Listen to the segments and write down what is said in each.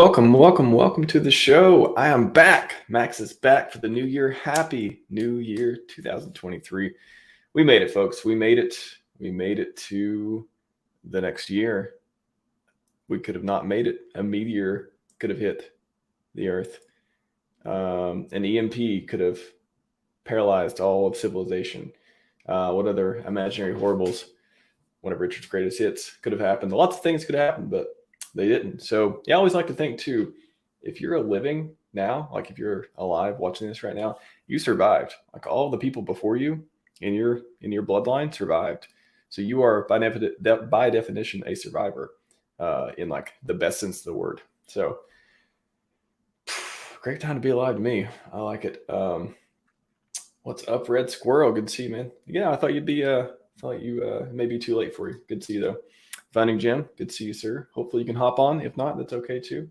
Welcome to the show. I am back. Max is back for the new year. Happy New Year 2023. We made it, folks. We made it. We made it to the next year. We could have not made it. A meteor could have hit the Earth. An EMP could have paralyzed all of civilization. What other imaginary horribles? One of Richard's greatest hits could have happened. Lots of things could have happened, but they didn't. So yeah, I always like to think too, if you're living now, like if you're alive watching this right now, you survived. Like all the people before you in your bloodline survived. So you are by definition a survivor, in like the best sense of the word. So great time to be alive to me. I like it. What's up, Red Squirrel? Good to see you, man. Yeah, I thought you'd be thought you may be too late for you. Good to see you though. Finding Jim, good to see you, sir. Hopefully you can hop on. If not, that's okay too.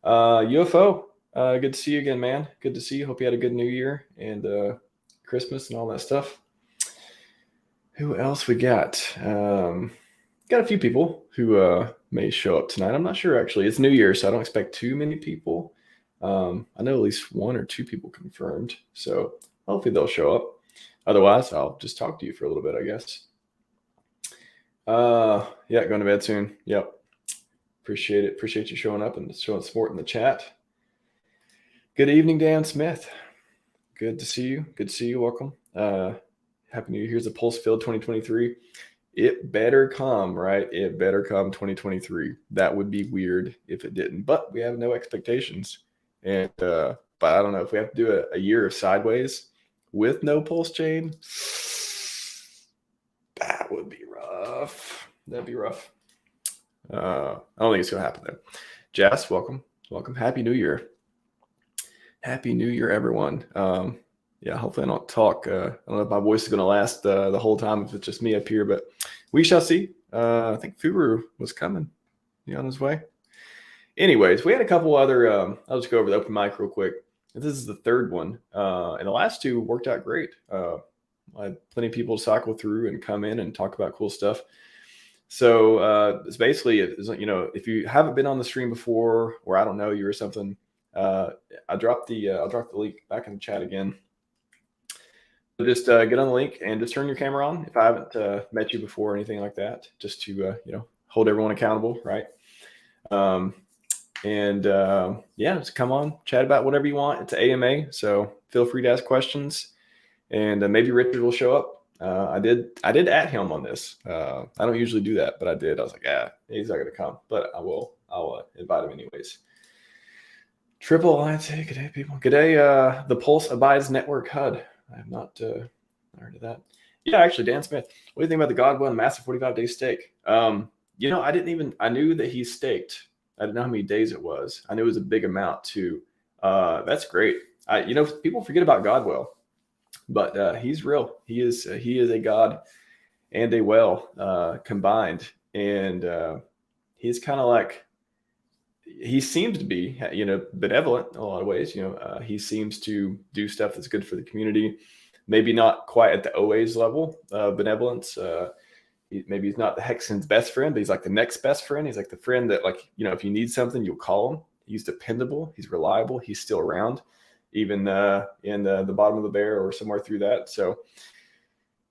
UFO, good to see you again, man. Good to see you. Hope you had a good New Year and Christmas and all that stuff. Who else we got? Got a few people who may show up tonight. I'm not sure actually. It's New Year, so I don't expect too many people. I know at least one or two people confirmed, so hopefully they'll show up. Otherwise, I'll just talk to you for a little bit, I guess. Yeah, going to bed soon. Yep. Appreciate it. Appreciate you showing up and showing support in the chat. Good evening, Dan Smith. Good to see you. Good to see you. Welcome. Happy New Year. Here's a Pulse Field 2023. It better come, right? It better come 2023. That would be weird if it didn't, but we have no expectations. And, but I don't know if we have to do a year of sideways with no pulse chain. That would be rough. That'd be rough. I don't think it's gonna happen though. Jess, welcome. Happy New Year. Happy New Year, everyone. Yeah, hopefully I don't talk. I don't know if my voice is gonna last the whole time if it's just me up here, but we shall see. I think Furu was coming. On his way. Anyways, we had a couple other. I'll just go over the open mic real quick. This is the third one, and the last two worked out great. I had plenty of people to cycle through and come in and talk about cool stuff. So it's basically, if you haven't been on the stream before, or I don't know you or something, I'll drop the link back in the chat again. So just get on the link and just turn your camera on. If I haven't met you before or anything like that, just to hold everyone accountable, right? Yeah, just come on, chat about whatever you want. It's an AMA, so feel free to ask questions. And maybe Richard will show up. I did at him on this. I don't usually do that, but I did. I was like, he's not going to come, but I'll invite him anyways. Triple Alliance. Hey, good day, people. Good day, the Pulse Abides Network HUD. I have not heard of that. Yeah, actually, Dan Smith. What do you think about the Godwin massive 45-day stake? I knew that he staked. I didn't know how many days it was. I knew it was a big amount too. That's great. People forget about Godwell. But he's real. He is a god and a whale combined, and he's kind of like, he seems to be benevolent in a lot of ways. He seems to do stuff that's good for the community. Maybe not quite at the OA's level of benevolence. Maybe he's not the Hexen's best friend, but he's like the next best friend. He's like the friend that, like, if you need something, you'll call him. He's dependable. He's reliable. He's still around, even in the bottom of the bear or somewhere through that. So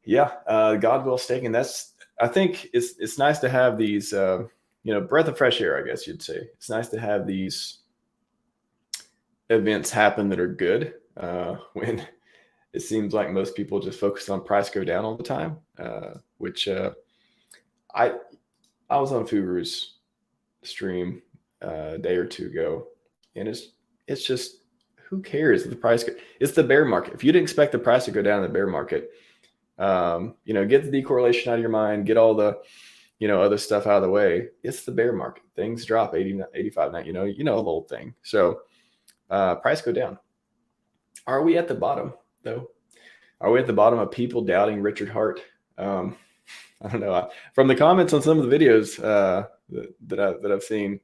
yeah, Godwill staking. I think it's nice to have these, breath of fresh air, I guess you'd say. It's nice to have these events happen that are good when it seems like most people just focus on price go down all the time, which I was on Furu's stream a day or two ago, and it's just, who cares if the price it's the bear market. If you didn't expect the price to go down in the bear market, get the decorrelation out of your mind, get all the, other stuff out of the way. It's the bear market. Things drop 80, 85, 90, the whole thing. So price go down. Are we at the bottom though? Are we at the bottom of people doubting Richard Hart? I don't know. From the comments on some of the videos that I've seen,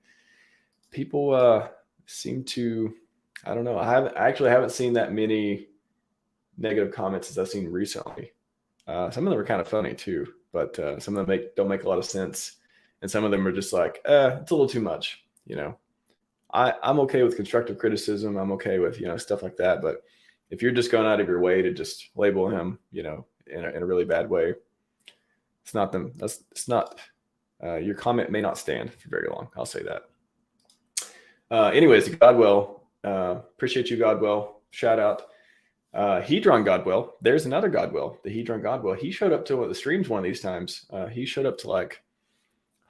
people seem to, I don't know. I actually haven't seen that many negative comments as I've seen recently. Some of them are kind of funny too, but some of them don't make a lot of sense, and some of them are just like, it's a little too much. I'm okay with constructive criticism. I'm okay with, stuff like that. But if you're just going out of your way to just label him, in a really bad way, it's not them. It's not, your comment may not stand for very long. I'll say that. Anyways, Godwell, appreciate you, Godwell. Shout out. Hedron Godwell. There's another Godwell, the Hedron Godwell. He showed up to one of the streams one of these times. He showed up to like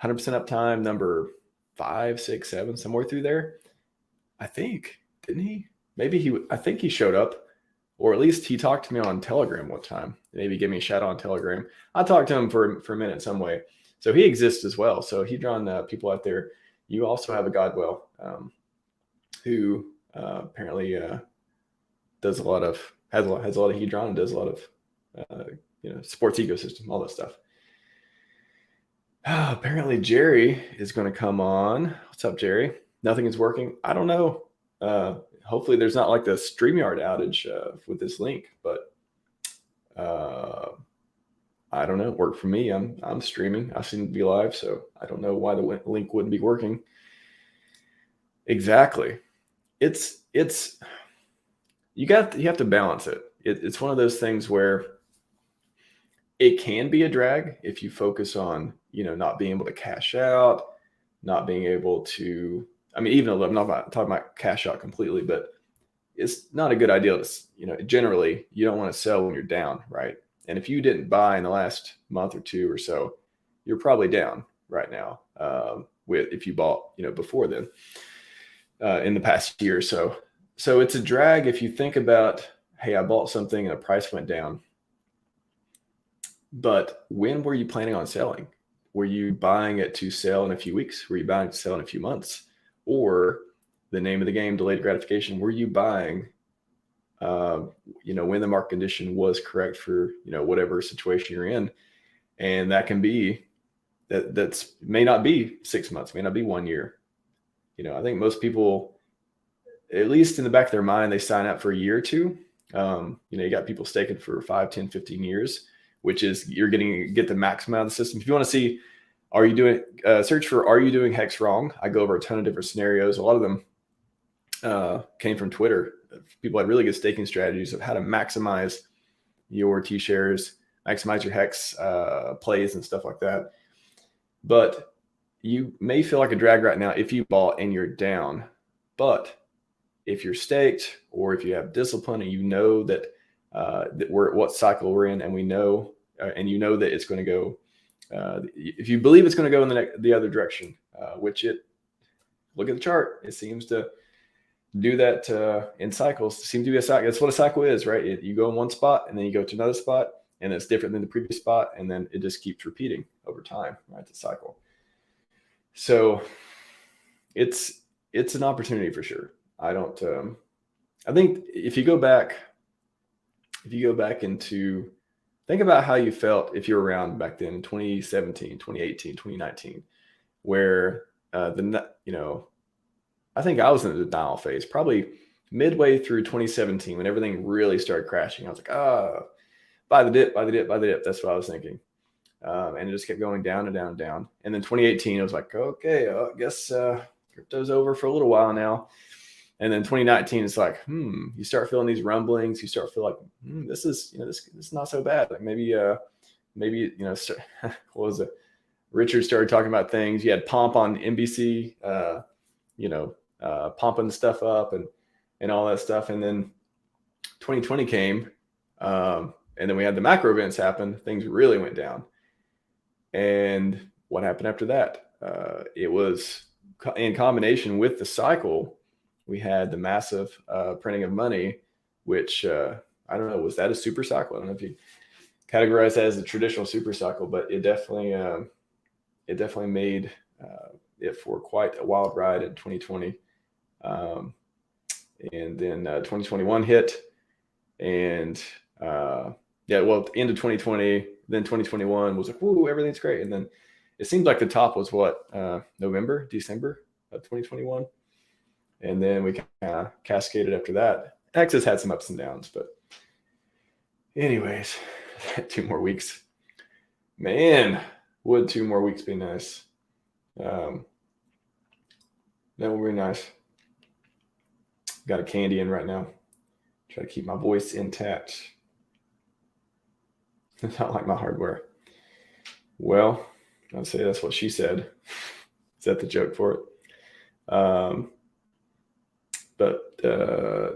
100% uptime, number 5, 6, 7, somewhere through there. I think, didn't he? I think he showed up, or at least he talked to me on Telegram one time. Maybe give me a shout out on Telegram. I talked to him for a minute some way. So he exists as well. So Hedron, people out there, you also have a Godwell who apparently has a lot of Hedron and does a lot of sports ecosystem, all that stuff. Apparently Jerry is going to come on. What's up, Jerry? Nothing is working. I don't know. Hopefully there's not like the StreamYard outage with this link, but I don't know. It worked for me. I'm streaming. I seem to be live, so I don't know why the link wouldn't be working. Exactly. It's you have to balance it. It's one of those things where it can be a drag if you focus on, not being able to cash out, not being able to, even though I'm not talking about cash out completely, but it's not a good idea to, generally you don't want to sell when you're down, right? And if you didn't buy in the last month or two or so, you're probably down right now if you bought, before then in the past year or so. So it's a drag if you think about, hey, I bought something and the price went down. But when were you planning on selling? Were you buying it to sell in a few weeks? Were you buying it to sell in a few months? Or the name of the game, delayed gratification, were you buying, when the market condition was correct for, whatever situation you're in? And that can be, that's may not be 6 months, may not be 1 year. I think most people, at least in the back of their mind, they sign up for a year or two. You got people staking for 5, 10, 15 years, which is you're get the maximum out of the system. If you want to see, search for, are you doing Hex wrong? I go over a ton of different scenarios. A lot of them came from Twitter. People had really good staking strategies of how to maximize your T-shares, maximize your Hex plays and stuff like that. But you may feel like a drag right now if you bought and you're down. But if you're staked, or if you have discipline and that we're at what cycle we're in, and we know, and that it's going to go, if you believe it's going to go in the other direction, look at the chart. It seems to do that in cycles. It seems to be a cycle. That's what a cycle is, right? You go in one spot and then you go to another spot, and it's different than the previous spot, and then it just keeps repeating over time, right? The cycle. So it's an opportunity for sure. I think if you go back into, think about how you felt if you were around back then in 2017, 2018, 2019, where I think I was in the denial phase, probably midway through 2017 when everything really started crashing. I was like, buy the dip, buy the dip, buy the dip. That's what I was thinking. And it just kept going down and down and down. And then 2018, I was like, okay, I guess crypto's over for a little while now. And then 2019, it's like, you start feeling these rumblings. You start feeling like, this is not so bad. Like maybe, what was it? Richard started talking about things. You had Pomp on NBC, pumping stuff up and all that stuff. And then 2020 came, and then we had the macro events happen. Things really went down. And what happened after that? It was in combination with the cycle. We had the massive printing of money, which I don't know, was that a super cycle? I don't know if you categorize that as a traditional super cycle, but it definitely made it for quite a wild ride in 2020. And then 2021 hit, and end of 2020, then 2021 was like, woo, everything's great. And then it seems like the top was November, December of 2021. And then we kind of cascaded after that. Hex has had some ups and downs, but anyways, 2 more weeks. Man, would 2 more weeks be nice? That would be nice. got a candy in right now. Try to keep my voice intact. Not like my hardware. Well, I'd say that's what she said. Is that the joke for it? But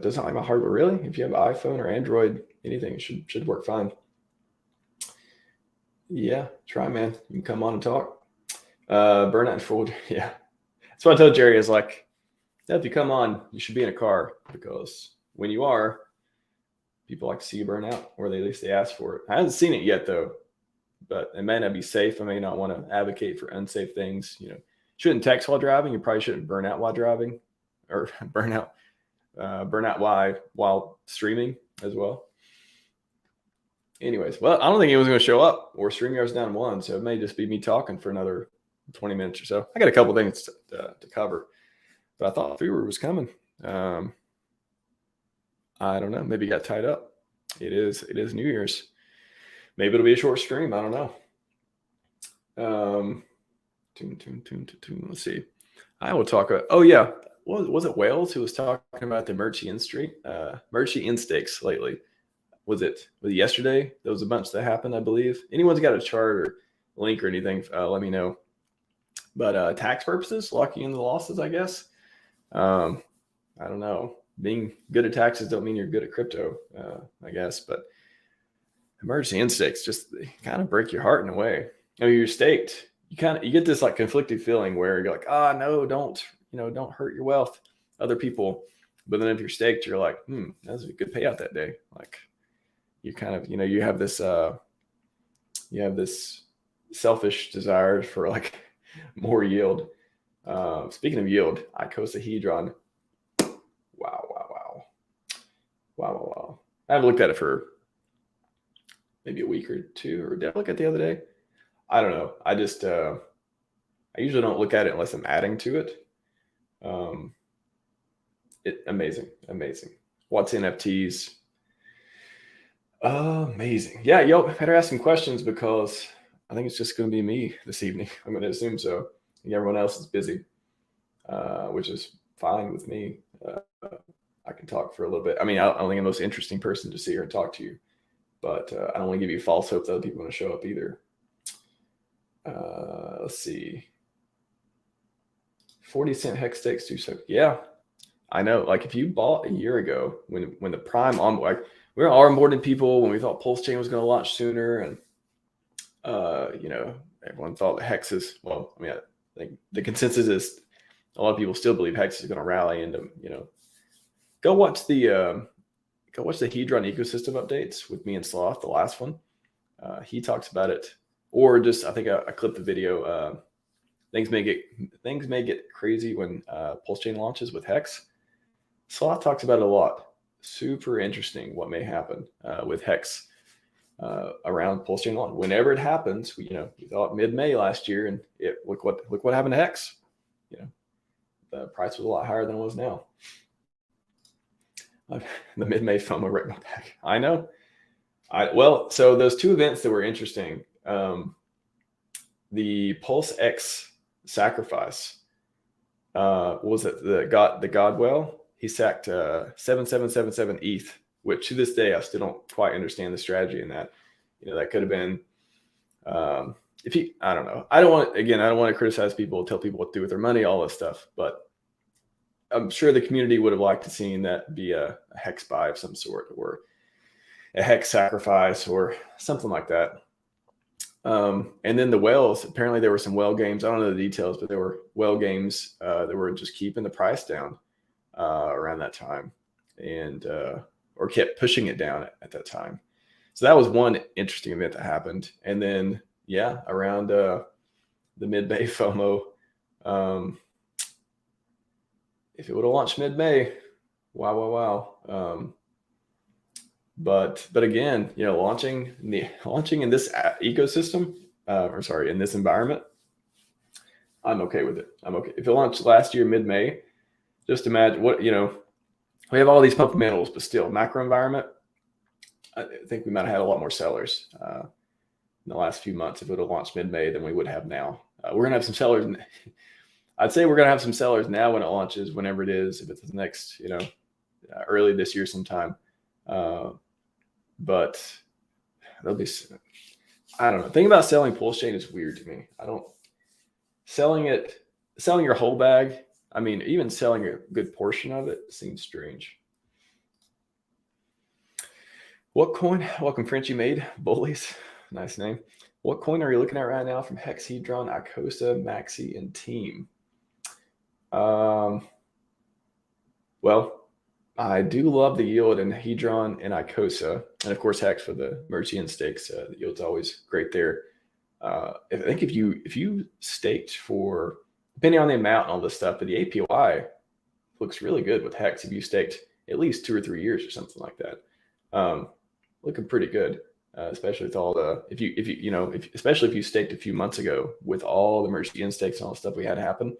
does not like my hardware, really. If you have an iPhone or Android, anything, it should work fine. Yeah, try, man. You can come on and talk. Burnout and food. Yeah, that's what I told Jerry. Is like, if you come on, you should be in a car, because when you are, people like to see you burn out, or at least they ask for it. I haven't seen it yet, though, but it may not be safe. I may not want to advocate for unsafe things. You know, shouldn't text while driving. You probably shouldn't burn out while driving, or burn out while streaming as well. Anyways, well, I don't think anyone's going to show up, or StreamYard's down 1, so it may just be me talking for another 20 minutes or so. I got a couple things to cover, but I thought Fever was coming. I don't know. Maybe he got tied up. It is New Year's. Maybe it'll be a short stream. I don't know. Let's see. I will talk about. Oh yeah, was it Wales who was talking about the Merchie Instakes lately? Was it yesterday? There was a bunch that happened, I believe. Anyone's got a chart or link or anything, let me know. But tax purposes, locking in the losses, I guess. I don't know. Being good at taxes don't mean you're good at crypto, I guess. But emergency instincts just kind of break your heart in a way. I mean, you're staked. You get this like conflicted feeling where you're like, no, don't hurt your wealth, other people. But then if you're staked, you're like, that's a good payout that day. Like, you kind of, you have this selfish desire for like more yield. Speaking of yield, icosahedron. Wow. I haven't looked at it for maybe a week or two, or did I look at it the other day? I don't know. I just, I usually don't look at it unless I'm adding to it. Amazing. What's NFTs? Amazing. Yeah, yo, better ask some questions, because I think it's just going to be me this evening. I'm going to assume so. I think everyone else is busy, which is fine with me. I can talk for a little bit. I mean, I don't think I'm the most interesting person to sit here and talk to you, but I don't want to give you false hope that other people want to show up either. Let's see. 40-cent hex stakes too. So yeah, I know. Like, if you bought a year ago when the prime on, like, we were onboarding people when we thought PulseChain was going to launch sooner, and everyone thought the hexes. Well, I mean, I think the consensus is a lot of people still believe hex is going to rally into. Go watch the Hedron ecosystem updates with me and Sloth, the last one. He talks about it, or just I think I clipped the video. Things may get crazy when PulseChain launches with hex. Sloth talks about it a lot. Super interesting what may happen with hex around PulseChain launch. Whenever it happens, we thought mid-May last year, and look what happened to hex. The price was a lot higher than it was now. The mid-May FOMO right back. I know. So those two events that were interesting, the PulseX sacrifice, was it the Godwell? He sacked 7777 ETH, which to this day I still don't quite understand the strategy in that. That could have been I don't know. I don't want to criticize people, tell people what to do with their money, all this stuff, but I'm sure the community would have liked to seen that be a hex buy of some sort, or a hex sacrifice, or something like that. And then the whales, apparently there were some whale games. I don't know the details, but there were whale games that were just keeping the price down around that time, and or kept pushing it down at that time. So that was one interesting event that happened. And then, around the mid-May FOMO, if it would have launched mid-May, wow. But again, launching in this ecosystem, in this environment, I'm okay with it. I'm okay. If it launched last year mid-May, just imagine what we have all these fundamentals, but still macro environment. I think we might have had a lot more sellers in the last few months if it would have launched mid-May than we would have now. We're gonna have some sellers. I'd say we're gonna have some sellers now when it launches, whenever it is. If it's the next, early this year sometime. But there'll be, I don't know. Thinking about selling PulseChain is weird to me. I don't, selling your whole bag. I mean, even selling a good portion of it seems strange. What coin? Welcome, Frenchie Made Bullies. Nice name. What coin are you looking at right now from Hex, Hedron, Icosa, Maxi, and Team? Well, I do love the yield in Hedron and Icosa, and of course Hex for the Merchant stakes. The yield's always great there. I think if you staked for, depending on the amount and all this stuff, but the APY looks really good with Hex if you staked at least 2 or 3 years or something like that. Looking pretty good, especially with all the especially if you staked a few months ago with all the Merchant stakes and all the stuff we had happen.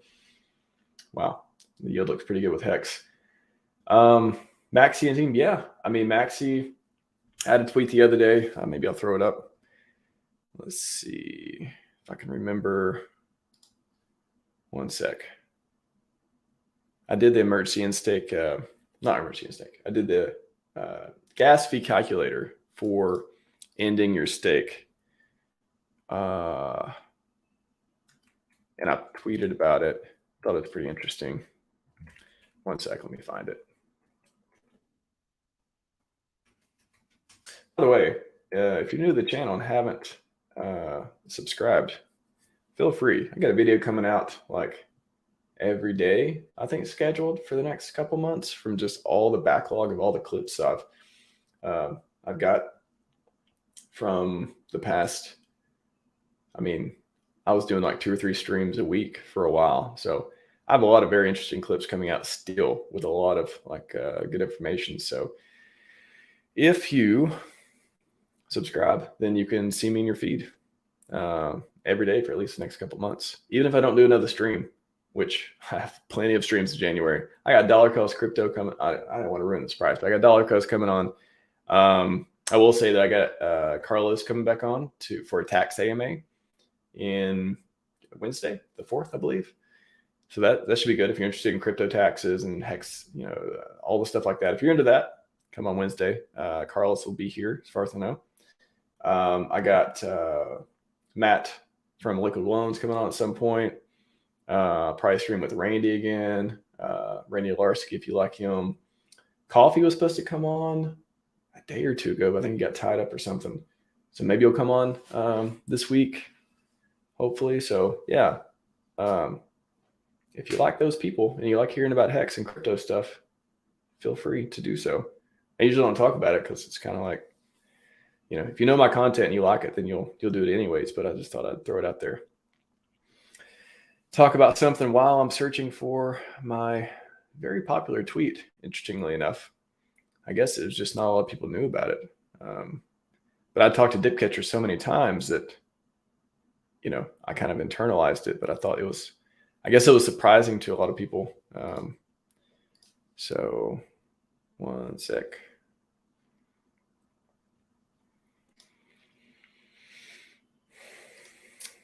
Wow, the yield looks pretty good with Hex. Maxi and Team, yeah. I mean, Maxi, I had a tweet the other day. Maybe I'll throw it up. Let's see if I can remember. One sec. I did the emergency stake, not emergency stake. I did the gas fee calculator for ending your stake. And I tweeted about it. Thought it was pretty interesting. One sec, let me find it. By the way, if you're new to the channel and haven't subscribed, feel free. I got a video coming out like every day, I think, scheduled for the next couple months, from just all the backlog of all the clips I've got from the past. I mean, I was doing like 2 or 3 streams a week for a while, so I have a lot of very interesting clips coming out still with a lot of like good information. So if you subscribe, then you can see me in your feed every day for at least the next couple months, even if I don't do another stream, which I have plenty of streams in January. I got dollar cost crypto coming. I don't want to ruin the surprise, but I got dollar cost coming on. I will say that I got Carlos coming back on for a tax AMA in Wednesday, the 4th, I believe. So that should be good if you're interested in crypto taxes and Hex, all the stuff like that. If you're into that, come on Wednesday. Carlos will be here, as far as I know. I got Matt from Liquid Loans coming on at some point. Probably stream with Randy again. Randy Larsky, if you like him. Coffee was supposed to come on a day or 2 ago, but I think he got tied up or something. So maybe he'll come on this week, hopefully. So yeah, if you like those people and you like hearing about Hex and crypto stuff, feel free to do so. I usually don't talk about it because it's kind of like, if you know my content and you like it, then you'll do it anyways. But I just thought I'd throw it out there. Talk about something while I'm searching for my very popular tweet. Interestingly enough, I guess it was just not a lot of people knew about it. But I talked to Dipcatcher so many times that, I kind of internalized it. But I guess it was surprising to a lot of people. So one sec.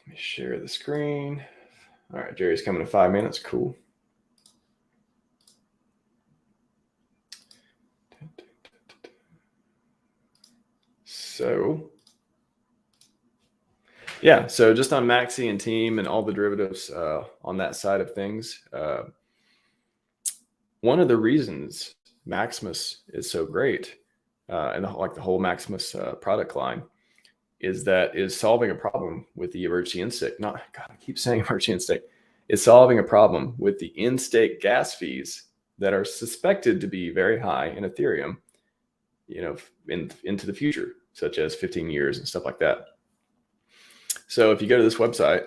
Let me share the screen. All right, Jerry's coming in 5 minutes. Cool. So, yeah, so just on Maxi and Team and all the derivatives on that side of things, one of the reasons Maximus is so great and the whole Maximus product line is solving a problem with the emergency in-stake. I keep saying emergency in-stake. Is solving a problem with the in-stake gas fees that are suspected to be very high in Ethereum, into the future, such as 15 years and stuff like that. So if you go to this website,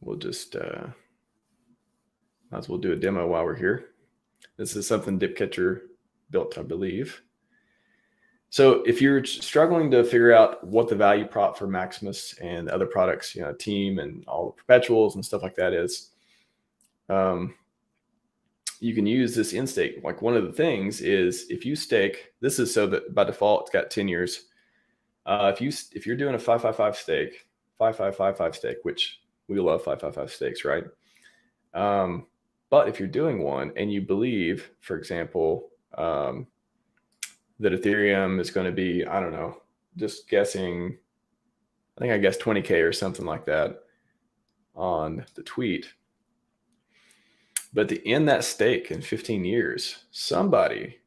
we'll just might as well do a demo while we're here. This is something Dipcatcher built, I believe. So if you're struggling to figure out what the value prop for Maximus and other products, Team and all the perpetuals and stuff like that is, you can use this in-stake. Like one of the things is if you stake, this is so that by default it's got 10 years. If you're doing a 555 stake, 5555 stake, which we love 555 stakes, right? But if you're doing one and you believe, for example, that Ethereum is going to be, I don't know, just guessing, I guess 20K or something like that on the tweet. But to end that stake in 15 years, somebody,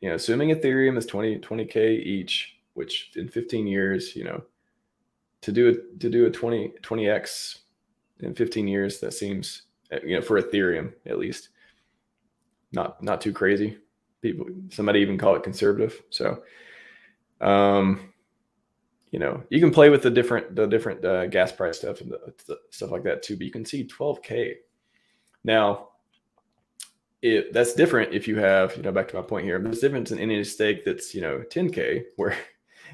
assuming Ethereum is 20K each, which in 15 years, to do a 20x in 15 years, that seems, for Ethereum at least, not too crazy. Somebody even call it conservative. So, you can play with the different gas price stuff and the stuff like that too. But you can see 12K. Now, that's different if you have, back to my point here, there's difference in any stake that's 10K where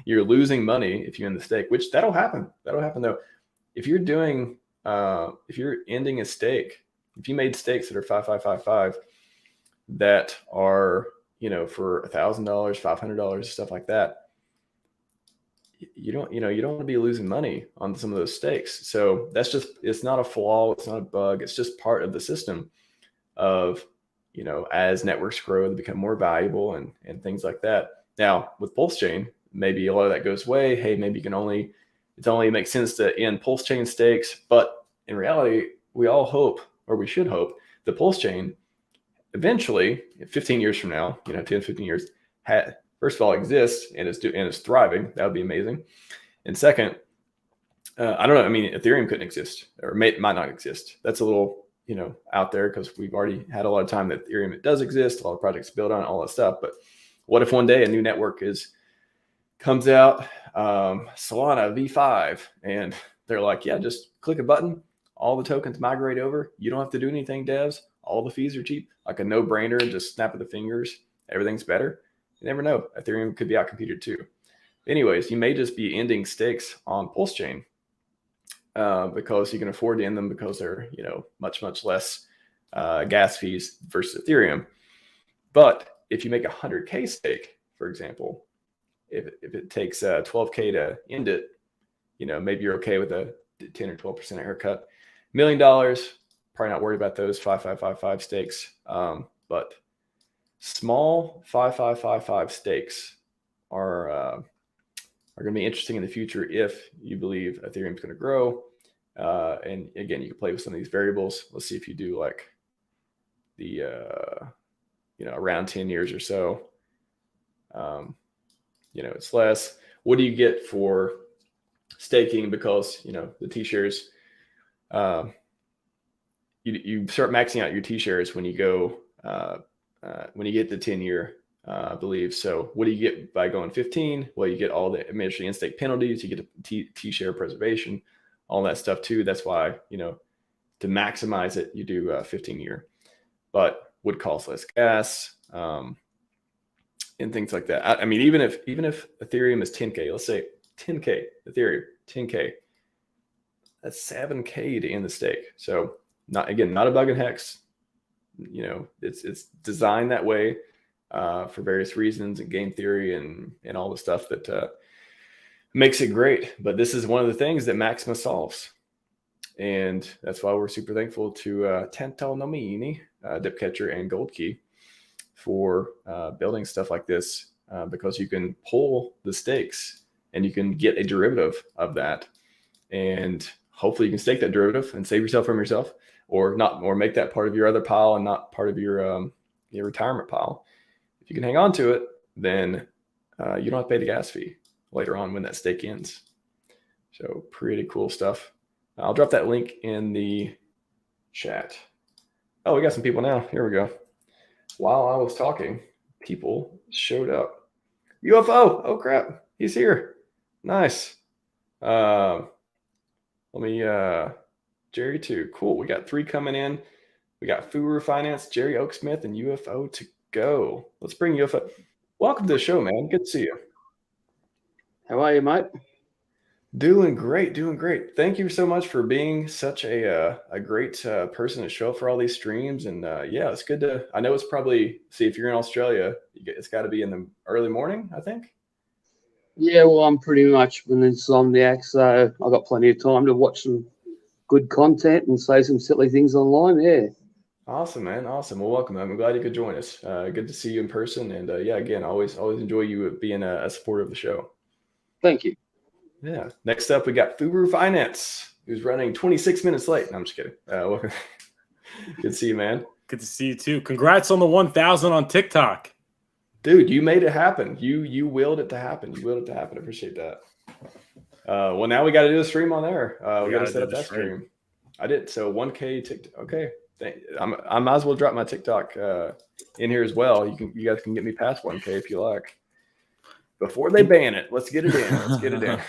you're losing money if you end the stake, which that'll happen though. If you're doing if you're ending a stake, if you made stakes that are 5555 that are for $1,000, $500, stuff like that, you don't want to be losing money on some of those stakes. So it's not a flaw, it's not a bug, it's just part of the system of as networks grow, they become more valuable and things like that. Now with PulseChain, maybe a lot of that goes away. Hey, maybe it only makes sense to end PulseChain stakes, but in reality, we all hope, or we should hope, the PulseChain eventually, 15 years from now, 10, 15 years, first of all, exists and is thriving. That would be amazing. And second, I don't know. I mean, Ethereum couldn't exist, or might not exist. That's a little, out there because we've already had a lot of time that Ethereum, it does exist. A lot of projects build on it, all that stuff. But what if one day a new network comes out, Solana V5, and they're like, yeah, just click a button, all the tokens migrate over. You don't have to do anything, devs. All the fees are cheap, like a no-brainer. Just snap of the fingers, everything's better. You never know. Ethereum could be outcompeted too. Anyways, you may just be ending stakes on PulseChain because you can afford to end them because they're much less gas fees versus Ethereum. But if you make 100K stake, for example, if it takes 12K to end it, maybe you're okay with a 10 or 12% haircut. $1 million, probably not worried about those 5555 stakes. But small 5555 stakes are going to be interesting in the future if you believe Ethereum is going to grow. And again, you can play with some of these variables. Let's see if you do like the around 10 years or so. It's less. What do you get for staking? Because the T-shares, you start maxing out your T-shares when you go when you get the 10-year, I believe. So what do you get by going 15? Well, you get all the administrative in-stake penalties. You get T-share preservation, all that stuff too. That's why to maximize it, you do 15-year, but would cost less gas. And things like that. I mean, even if Ethereum is 10K, let's say 10K, Ethereum, 10K, that's 7K to end the stake. So not a bug in Hex. It's designed that way for various reasons and game theory and all the stuff that makes it great. But this is one of the things that Maximus solves. And that's why we're super thankful to Tantal Nomini, Dipcatcher and Gold Key for building stuff like this because you can pull the stakes and you can get a derivative of that, and hopefully you can stake that derivative and save yourself from yourself, or make that part of your other pile and not part of your retirement pile. If you can hang on to it, then you don't have to pay the gas fee later on when that stake ends. So pretty cool stuff. I'll drop that link in the chat. Oh, we got some people now. Here we go. While I was talking, people showed up. UFO. Oh crap, he's here. Nice. Let me Jerry too. Cool. We got 3 coming in. We got Furu Finance, Jerry Oaksmith, and UFO to go. Let's bring UFO. Welcome to the show, man. Good to see you. How are you, mate? Doing great. Thank you so much for being such a great person to show up for all these streams. And yeah, it's good to, I know it's probably, see if you're in Australia, it's got to be in the early morning, I think. Yeah, well, I'm pretty much an insomniac, so I've got plenty of time to watch some good content and say some silly things online. Yeah. Awesome, man. Awesome. Well, welcome. I'm glad you could join us. Good to see you in person. And yeah, again, always enjoy you being a supporter of the show. Thank you. Yeah. Next up, we got Furu Finance, who's running 26 minutes late. No, I'm just kidding. Welcome. Good to see you, man. Good to see you too. Congrats on the 1,000 on TikTok. Dude, you made it happen. You willed it to happen. You willed it to happen. I appreciate that. Well, now we got to do a stream on there. We got to set up that stream. I did. So 1K TikTok. Okay. I might as well drop my TikTok in here as well. You guys can get me past 1K if you like. Before they ban it, let's get it in. Let's get it in.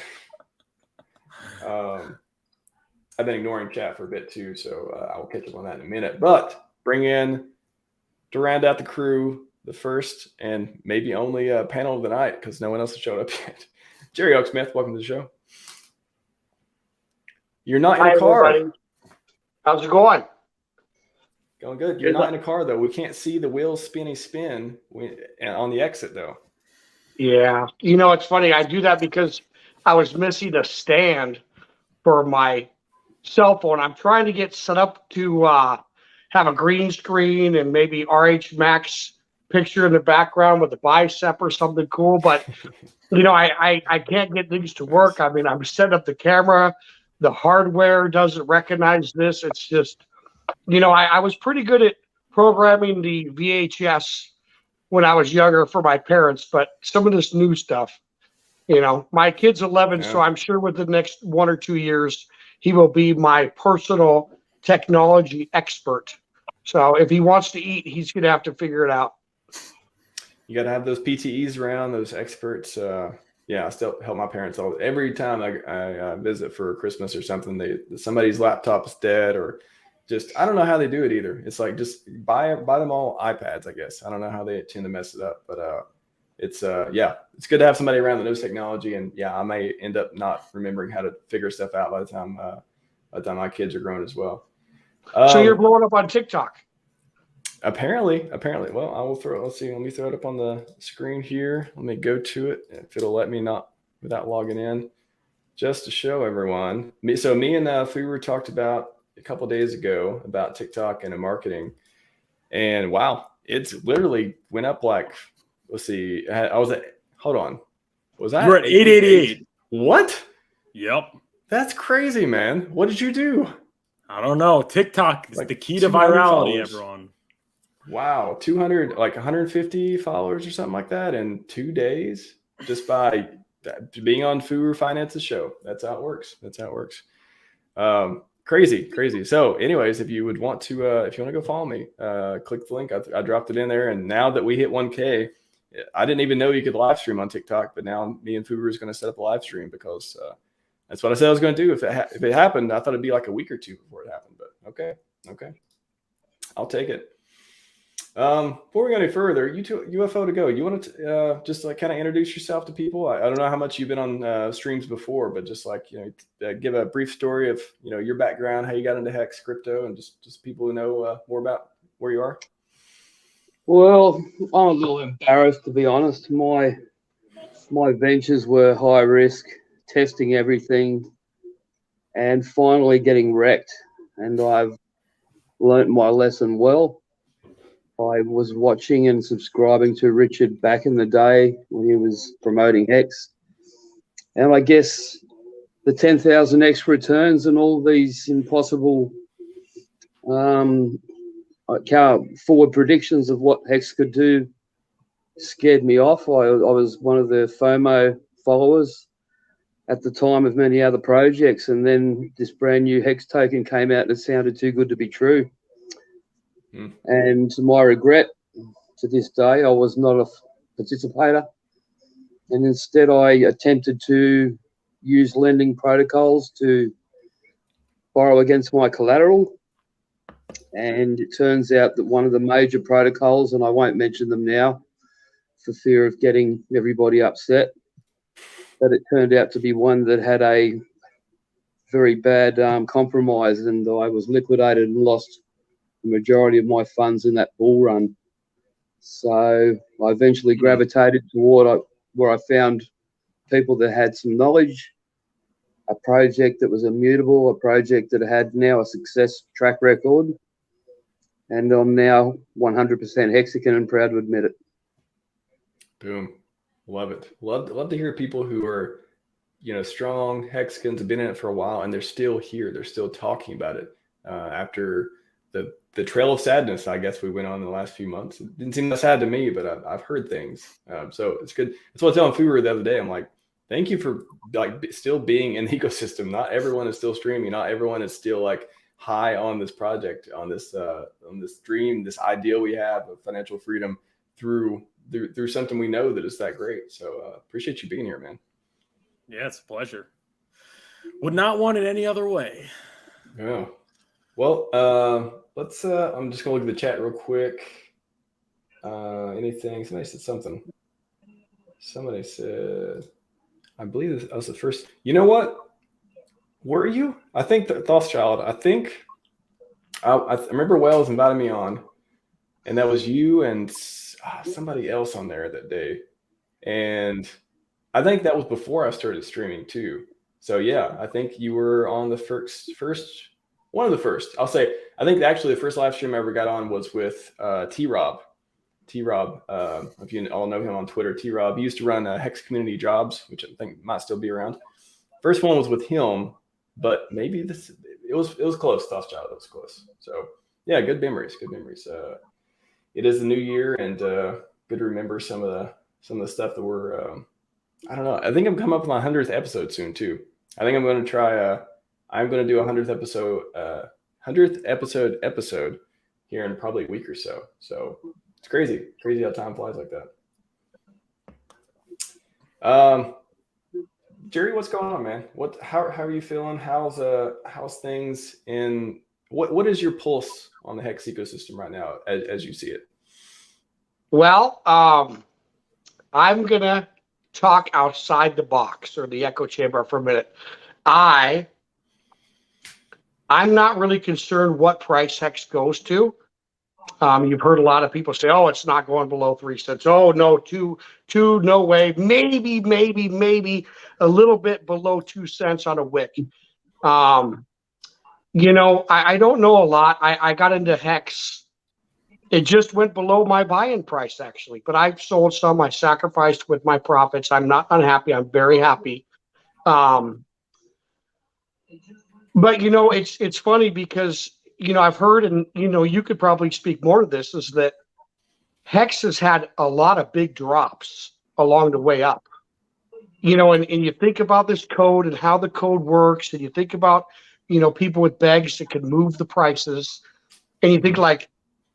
I've been ignoring chat for a bit too, so I'll catch up on that in a minute. But bring in to round out the crew, the first and maybe only panel of the night because no one else has showed up yet. Jerry Oaksmith, welcome to the show. You're not in a car. Everybody. How's it going? Going good. You're not in a car, though. We can't see the wheels spin on the exit, though. Yeah. You know, it's funny. I do that because I was missing a stand for my cell phone. I'm trying to get set up to have a green screen and maybe RHMax picture in the background with a bicep or something cool. But, you know, I can't get things to work. I mean, I'm setting up the camera. The hardware doesn't recognize this. It's just, you know, I was pretty good at programming the VHS when I was younger for my parents, but some of this new stuff, you know, my kid's 11, so I'm sure within the next 1 or 2 years, he will be my personal technology expert. So if he wants to eat, he's going to have to figure it out. You got to have those PTEs around, those experts. Yeah, I still help my parents every time I visit for Christmas or something. Somebody's laptop is dead or just I don't know how they do it either. It's like just buy them all iPads, I guess. I don't know how they tend to mess it up, but it's it's good to have somebody around that knows technology. And yeah, I may end up not remembering how to figure stuff out by the time my kids are grown as well. So you're blowing up on TikTok. Apparently. Well, I will let's see. Let me throw it up on the screen here. Let me go to it if it'll let me not without logging in, just to show everyone. Me and Furu talked about a couple of days ago about TikTok and marketing, and wow, it's literally went up like, let's see, hold on, was that? You're at 888. What? Yep. That's crazy, man. What did you do? I don't know. TikTok is like the key to virality, followers. everyone. Wow, 200, like 150 followers or something like that in 2 days, just by being on Furu Finance's show. That's how it works. Crazy. So anyways, if you would want to, if you want to go follow me, click the link. I dropped it in there. And now that we hit 1K, I didn't even know you could live stream on TikTok, but now me and Furu is going to set up a live stream because that's what I said I was going to do. If it happened, I thought it'd be like a week or two before it happened, but okay. I'll take it. Before we go any further, UFO to go. You want to just like kind of introduce yourself to people? I don't know how much you've been on streams before, but just like give a brief story of your background, how you got into Hex crypto, and just people who know more about where you are. Well, I'm a little embarrassed to be honest. My ventures were high risk, testing everything, and finally getting wrecked. And I've learnt my lesson well. I was watching and subscribing to Richard back in the day when he was promoting Hex. And I guess the 10,000x returns and all these impossible forward predictions of what Hex could do scared me off. I was one of the FOMO followers at the time of many other projects. And then this brand new Hex token came out and it sounded too good to be true. And to my regret, to this day, I was not a participator. And instead, I attempted to use lending protocols to borrow against my collateral. And it turns out that one of the major protocols, and I won't mention them now for fear of getting everybody upset, but it turned out to be one that had a very bad compromise, and I was liquidated and lost the majority of my funds in that bull run. So I eventually gravitated toward where I found people that had some knowledge, a project that was immutable, a project that had now a success track record. and I'm now 100% Hexagon and proud to admit it. Boom. Love it. Love to hear people who are, strong Hexagons, have been in it for a while, and they're still here. They're still talking about it after the trail of sadness, I guess, we went on in the last few months. It didn't seem that sad to me, but I've heard things. So it's good. That's what I was telling Fuhrer the other day. I'm like, thank you for still being in the ecosystem. Not everyone is still streaming. Not everyone is still high on this project, on this dream, this ideal we have of financial freedom through something we know that is that great. So appreciate you being here, man. Yeah, it's a pleasure. Would not want it any other way. Yeah. Well, let's. I'm just gonna look at the chat real quick. Anything? Somebody said something. Somebody said, I believe that was the first. You know what? Were you? I think the Thothschild. I think I remember Wells invited me on, and that was you and somebody else on there that day. And I think that was before I started streaming too. So yeah, I think you were on the first one of the first. I'll say, I think actually the first live stream I ever got on was with T-Rob. T-Rob, if you all know him on Twitter, T-Rob, he used to run Hex Community Jobs, which I think might still be around. First one was with him, but maybe it was close. Thothschild, it was close. So yeah, good memories. It is the new year, and good to remember some of the stuff that we're. I don't know. I think I'm coming up with my 100th episode soon too. I think I'm going to try. I'm going to do a 100th episode here in probably a week or so. So it's crazy how time flies like that. Jerry, what's going on, man? How are you feeling? How's things in what is your pulse on the Hex ecosystem right now as you see it? Well, I'm gonna talk outside the box or the echo chamber for a minute. I'm not really concerned what price Hex goes to. You've heard a lot of people say, "Oh, it's not going below 3 cents." Oh no, two, no way. Maybe a little bit below 2 cents on a wick. I don't know a lot. I got into Hex. It just went below my buy-in price actually, but I sold some. I sacrificed with my profits. I'm not unhappy. I'm very happy. But it's funny because I've heard, and you could probably speak more to this, is that Hex has had a lot of big drops along the way up. And you think about this code and how the code works, and you think about people with bags that can move the prices, and you think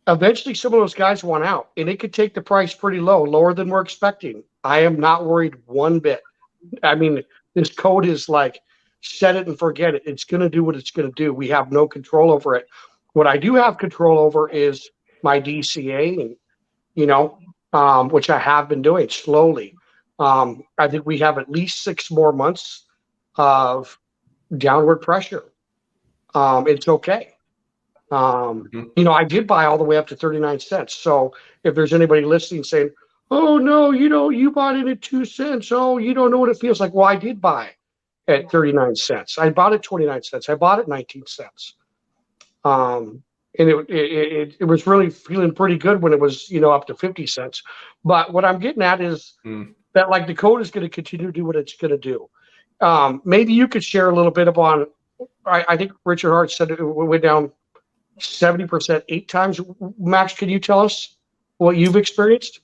eventually some of those guys want out, and it could take the price pretty lower than we're expecting. I am not worried one bit. I mean, this code is set it and forget it. It's going to do what it's going to do. We have no control over it. What I do have control over is my DCA, and which I have been doing slowly. I think we have at least 6 more months of downward pressure. It's okay. I did buy all the way up to 39 cents. So if there's anybody listening saying, "Oh no, you bought it at 2 cents. Oh, you don't know what it feels like." Well, I did buy at 39 cents. I bought it 29 cents. I bought it 19 cents. And it was really feeling pretty good when it was, up to 50 cents. But what I'm getting at is that the code is going to continue to do what it's going to do. Maybe you could share a little bit upon, I think Richard Hart said it went down 70% 8 times. Max, can you tell us what you've experienced?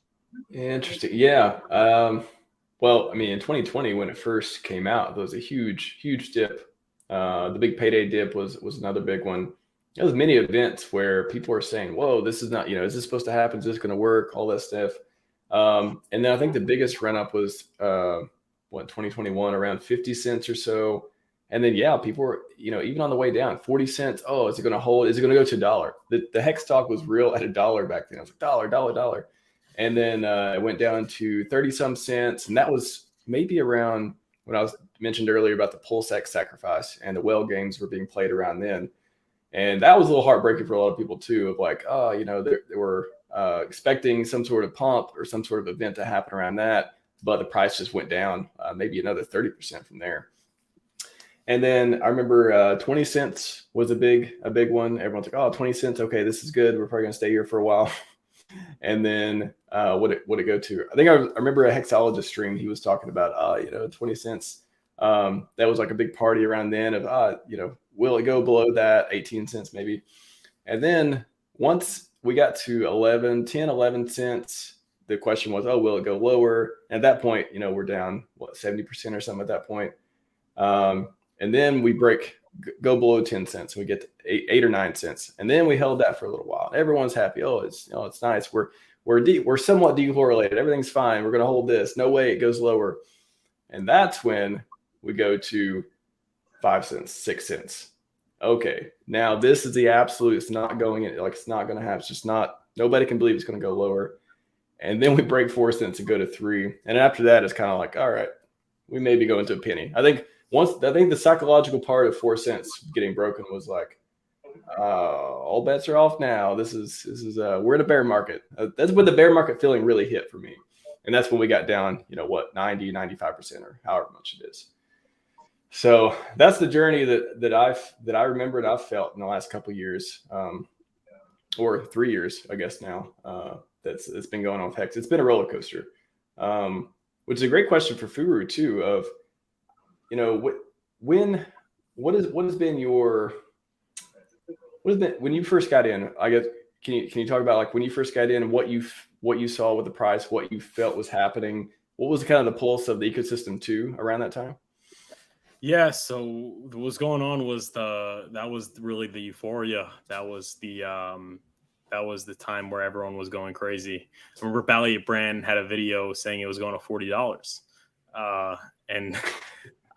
Interesting. Yeah. Well, I mean, in 2020, when it first came out, there was a huge dip. The big payday dip was another big one. There was many events where people were saying, "Whoa, this is not, is this supposed to happen? Is this going to work?" All that stuff. And then I think the biggest run up was 2021, around 50 cents or so. And then, yeah, people were, even on the way down, 40 cents. Oh, is it going to hold? Is it going to go to $1? The Hex stock was real at $1 back then. I was like, $1. And then it went down to 30 some cents. And that was maybe around when I was mentioned earlier about the PulseX sacrifice and the whale games were being played around then. And that was a little heartbreaking for a lot of people too, of they were expecting some sort of pump or some sort of event to happen around that, but the price just went down maybe another 30% from there. And then I remember 20 cents was a big one. Everyone's like, oh, 20 cents. Okay, this is good. We're probably going to stay here for a while. And then what it go to? I think I remember a hexologist stream. He was talking about, 20 cents. That was like a big party around then of, will it go below that? 18 cents maybe. And then once we got to 11 cents, the question was, oh, will it go lower? And at that point, we're down, 70% or something at that point. And then we go below 10 cents. We get to 8 or 9 cents. And then we held that for a little while. Everyone's happy. Oh, it's nice. We're somewhat decorrelated. Everything's fine. We're going to hold this. No way it goes lower. And that's when we go to 5 cents, 6 cents. Okay, now this is the absolute. It's not going in. Like, it's not going to happen. It's just not. Nobody can believe it's going to go lower. And then we break 4 cents and go to 3. And after that, it's kind of like, all right, we maybe go into a penny. I think the psychological part of 4 cents getting broken was like, all bets are off now. This is we're in a bear market. That's when the bear market feeling really hit for me. And that's when we got down, 90, 95% or however much it is. So that's the journey that I remember and I've felt in the last couple of years, or 3 years, I guess now. It's been going on with Hex. It's been a roller coaster, which is a great question for Furu too. Of what has been when you first got in? I guess can you talk about like when you first got in and what you saw with the price, what you felt was happening, what was kind of the pulse of the ecosystem too around that time? Yeah, so what was going on was that was really the euphoria. That was the time where everyone was going crazy. I remember Balliet Brand had a video saying it was going to $40, and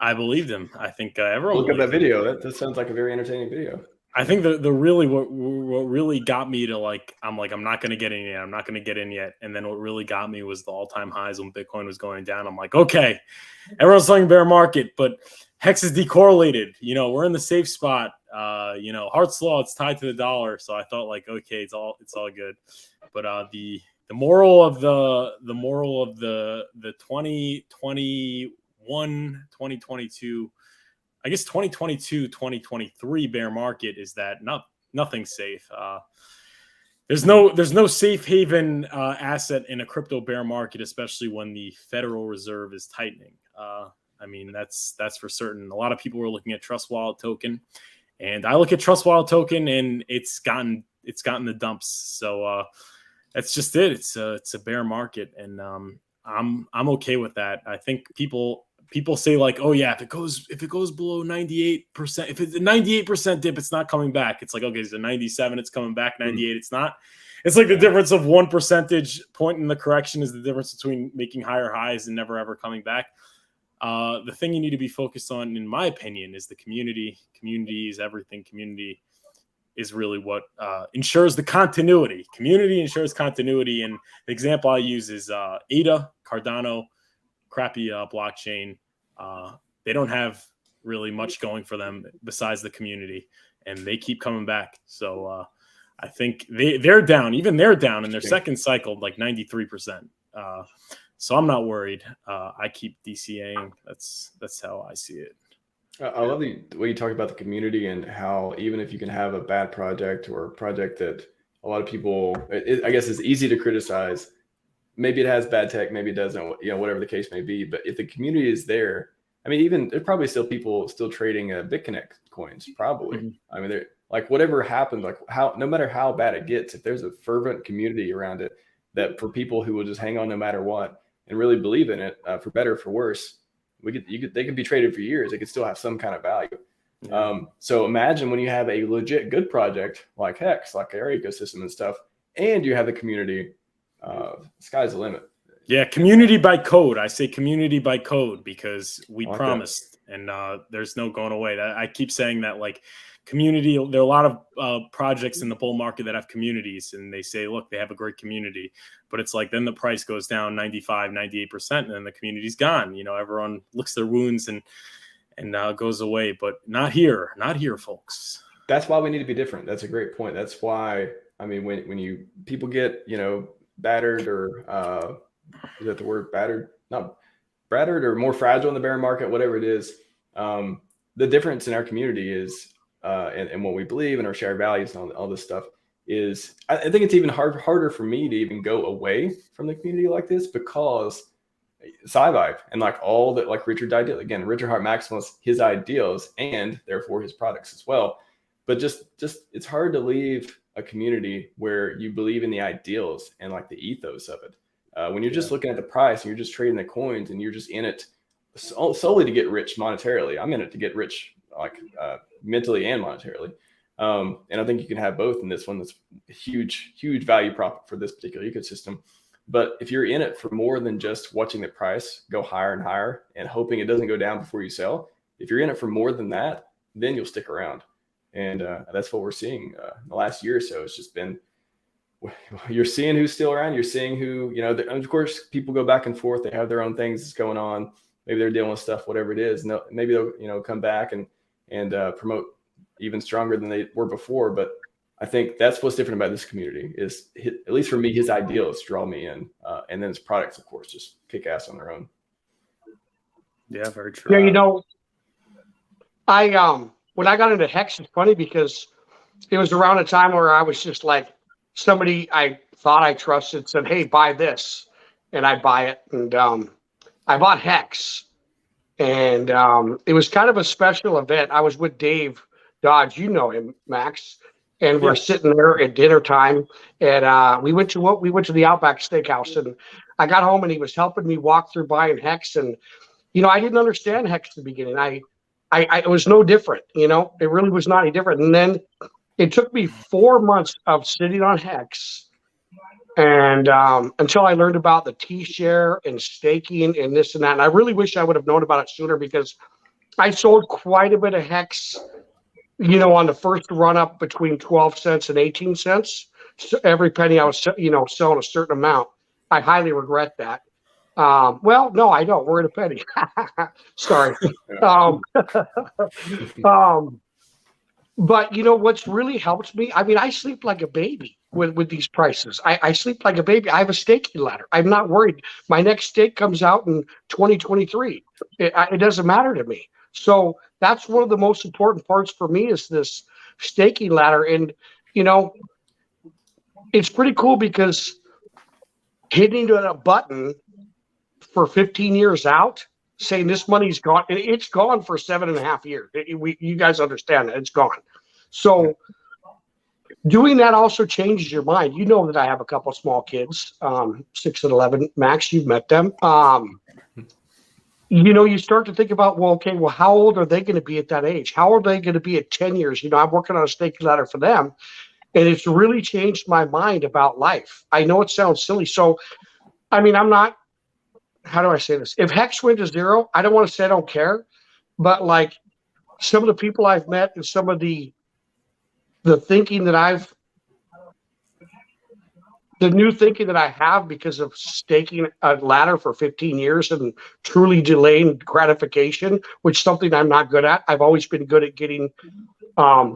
I believed him. I think everyone look at that video. That sounds like a very entertaining video. I think the really what really got me to I'm not going to get in yet. I'm not going to get in yet. And then what really got me was the all-time highs when Bitcoin was going down. I'm like, okay, everyone's saying bear market, but Hex is decorrelated. We're in the safe spot. Hart's law, it's tied to the dollar. So I thought like, okay, it's all good. But the moral of the 2021, 2022. I guess 2022, 2023 bear market is that nothing's safe. There's no safe haven asset in a crypto bear market, especially when the Federal Reserve is tightening. That's for certain. A lot of people were looking at Trust Wallet token, and I look at Trust Wallet token, and it's gotten the dumps. So that's just it. It's a bear market, and I'm okay with that. I think people say like, oh yeah, if it goes below 98%, if it's a 98% dip, it's not coming back. It's like, okay, it's a 97, it's coming back. 98, it's not. It's like the difference of 1 percentage point in the correction is the difference between making higher highs and never ever coming back. The thing you need to be focused on, in my opinion, is the community. Community is everything. Community is really what ensures the continuity. Community ensures continuity. And the example I use is ADA, Cardano, crappy blockchain. They don't have really much going for them besides the community, and they keep coming back. So I think they're down. Even they're down in their second cycle, like 93%. So I'm not worried. I keep DCAing. That's how I see it. I love the way you talk about the community and how even if you can have a bad project or a project that a lot of people, I guess it's easy to criticize. Maybe it has bad tech, maybe it doesn't, whatever the case may be. But if the community is there, even there's probably still people still trading BitConnect coins, probably. Mm-hmm. They're like, whatever happens, like no matter how bad it gets, if there's a fervent community around it, that for people who will just hang on no matter what and really believe in it, for better or for worse, they could be traded for years. They could still have some kind of value. Yeah. So imagine when you have a legit good project like Hex, like our ecosystem and stuff, and you have the community. Sky's the limit. Yeah, community by code. I say community by code because we promised, and there's no going away. I keep saying that, like, community. There are a lot of projects in the bull market that have communities, and they say, look, they have a great community, but it's like then the price goes down 95, 98%, and then the community's gone. Everyone licks their wounds and goes away, but not here, folks. That's why we need to be different. That's a great point. That's why when people get battered or is that the word battered? Not battered or more fragile in the bear market, whatever it is. the difference in our community is, and what we believe in our shared values and all this stuff is, I think it's even harder for me to even go away from the community like this, because Scivive and like all that, like Richard's ideal, again, Richard Hart Maximus, his ideals, and therefore his products as well. But just it's hard to leave a community where you believe in the ideals and like the ethos of it. When you're just looking at the price and you're just trading the coins and you're just in it solely to get rich monetarily. I'm in it to get rich, like mentally and monetarily. And I think you can have both in this one. That's a huge value prop for this particular ecosystem. But if you're in it for more than just watching the price go higher and higher and hoping it doesn't go down before you sell, if you're in it for more than that, then you'll stick around. And that's what we're seeing in the last year or so. It's just been, you're seeing who's still around. You're seeing who, of course, people go back and forth. They have their own things that's going on. Maybe they're dealing with stuff, whatever it is. No, maybe they'll, come back and promote even stronger than they were before. But I think that's what's different about this community is, at least for me, his ideals draw me in. And then his products, of course, just kick ass on their own. Yeah, very true. Yeah, when I got into Hex, it's funny because it was around a time where I was just like, somebody I thought I trusted said, "Hey, buy this," and I buy it, and I bought Hex, and it was kind of a special event. I was with Dave Dodge, you know him, Max, and we're sitting there at dinner time, and we went to the Outback Steakhouse, and I got home and he was helping me walk through buying Hex, and I didn't understand Hex at the beginning. It was no different, it really was not any different. And then it took me 4 months of sitting on Hex, and until I learned about the T-share and staking and this and that. And I really wish I would have known about it sooner, because I sold quite a bit of Hex, on the first run up between 12 cents and 18 cents. So every penny I was, selling a certain amount. I highly regret that. Well, no, I don't. We're at a penny. Sorry. But what's really helped me? I mean, I sleep like a baby with these prices. I sleep like a baby. I have a staking ladder. I'm not worried. My next stake comes out in 2023. It doesn't matter to me. So that's one of the most important parts for me, is this staking ladder. And, it's pretty cool because hitting a button for 15 years out, saying this money's gone, and it's gone for 7.5 years. You guys understand that it's gone. So doing that also changes your mind. You know that I have a couple small kids, 6 and 11. Max, you've met them. You start to think about, how old are they going to be at that age? How old are they going to be at 10 years? I'm working on a staking ladder for them, and it's really changed my mind about life. I know it sounds silly. So, I mean, I'm not, how do I say this? If Hex went to zero, I don't want to say I don't care, but like some of the people I've met and some of the thinking that the new thinking that I have because of staking a ladder for 15 years and truly delaying gratification, which is something I'm not good at. I've always been good at getting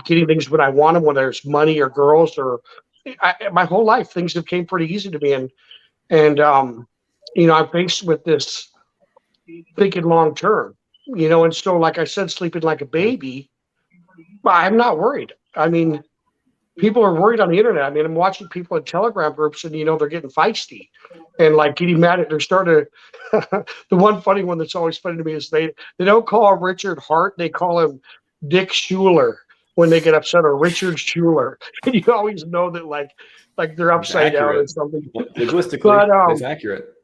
things when I want them, whether it's money or girls or my whole life, things have came pretty easy to me. And I'm faced with this thinking long term, and so, like I said, sleeping like a baby, I'm not worried. I mean, people are worried on the internet. I mean, I'm watching people in Telegram groups and, they're getting feisty and like getting mad at, they're starting to, the one funny one that's always funny to me is they don't call him Richard Hart. They call him Dick Schuler when they get upset, or Richard Schuler. And you always know that like they're upside down or something. Linguistically, it's accurate.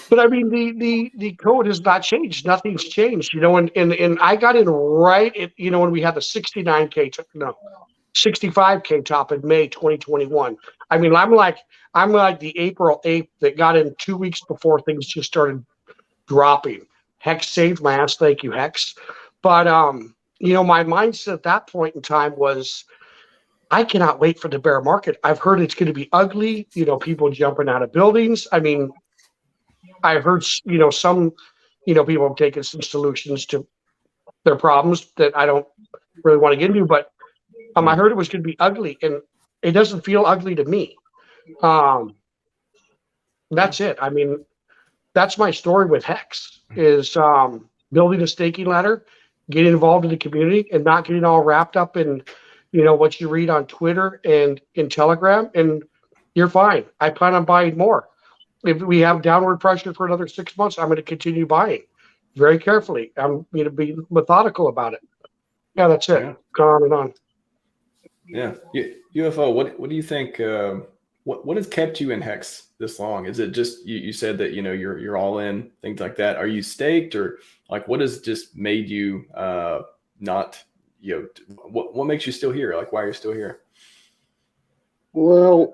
But I mean, the code has not changed. Nothing's changed, and I got in right at, when we had the 65K top in May 2021. I mean, I'm like the April 8th that got in 2 weeks before things just started dropping. Hex saved my ass. Thank you, Hex. But, my mindset at that point in time was, I cannot wait for the bear market. I've heard it's going to be ugly, people jumping out of buildings. I mean, I heard, some, people have taken some solutions to their problems that I don't really want to get into, but I heard it was going to be ugly, and it doesn't feel ugly to me. That's it. I mean, that's my story with Hex, is building a staking ladder getting involved in the community and not getting all wrapped up in, what you read on Twitter and in Telegram, and you're fine. I plan on buying more. If we have downward pressure for another 6 months, I'm going to continue buying very carefully. I'm going to be methodical about it. Yeah, that's it. Yeah. Go on and on. Yeah. UFO, what do you think? What has kept you in Hex this long? Is it just you said that you're all in, things like that? Are you staked, or like what has just made you not what makes you still here? Like why are you still here? Well,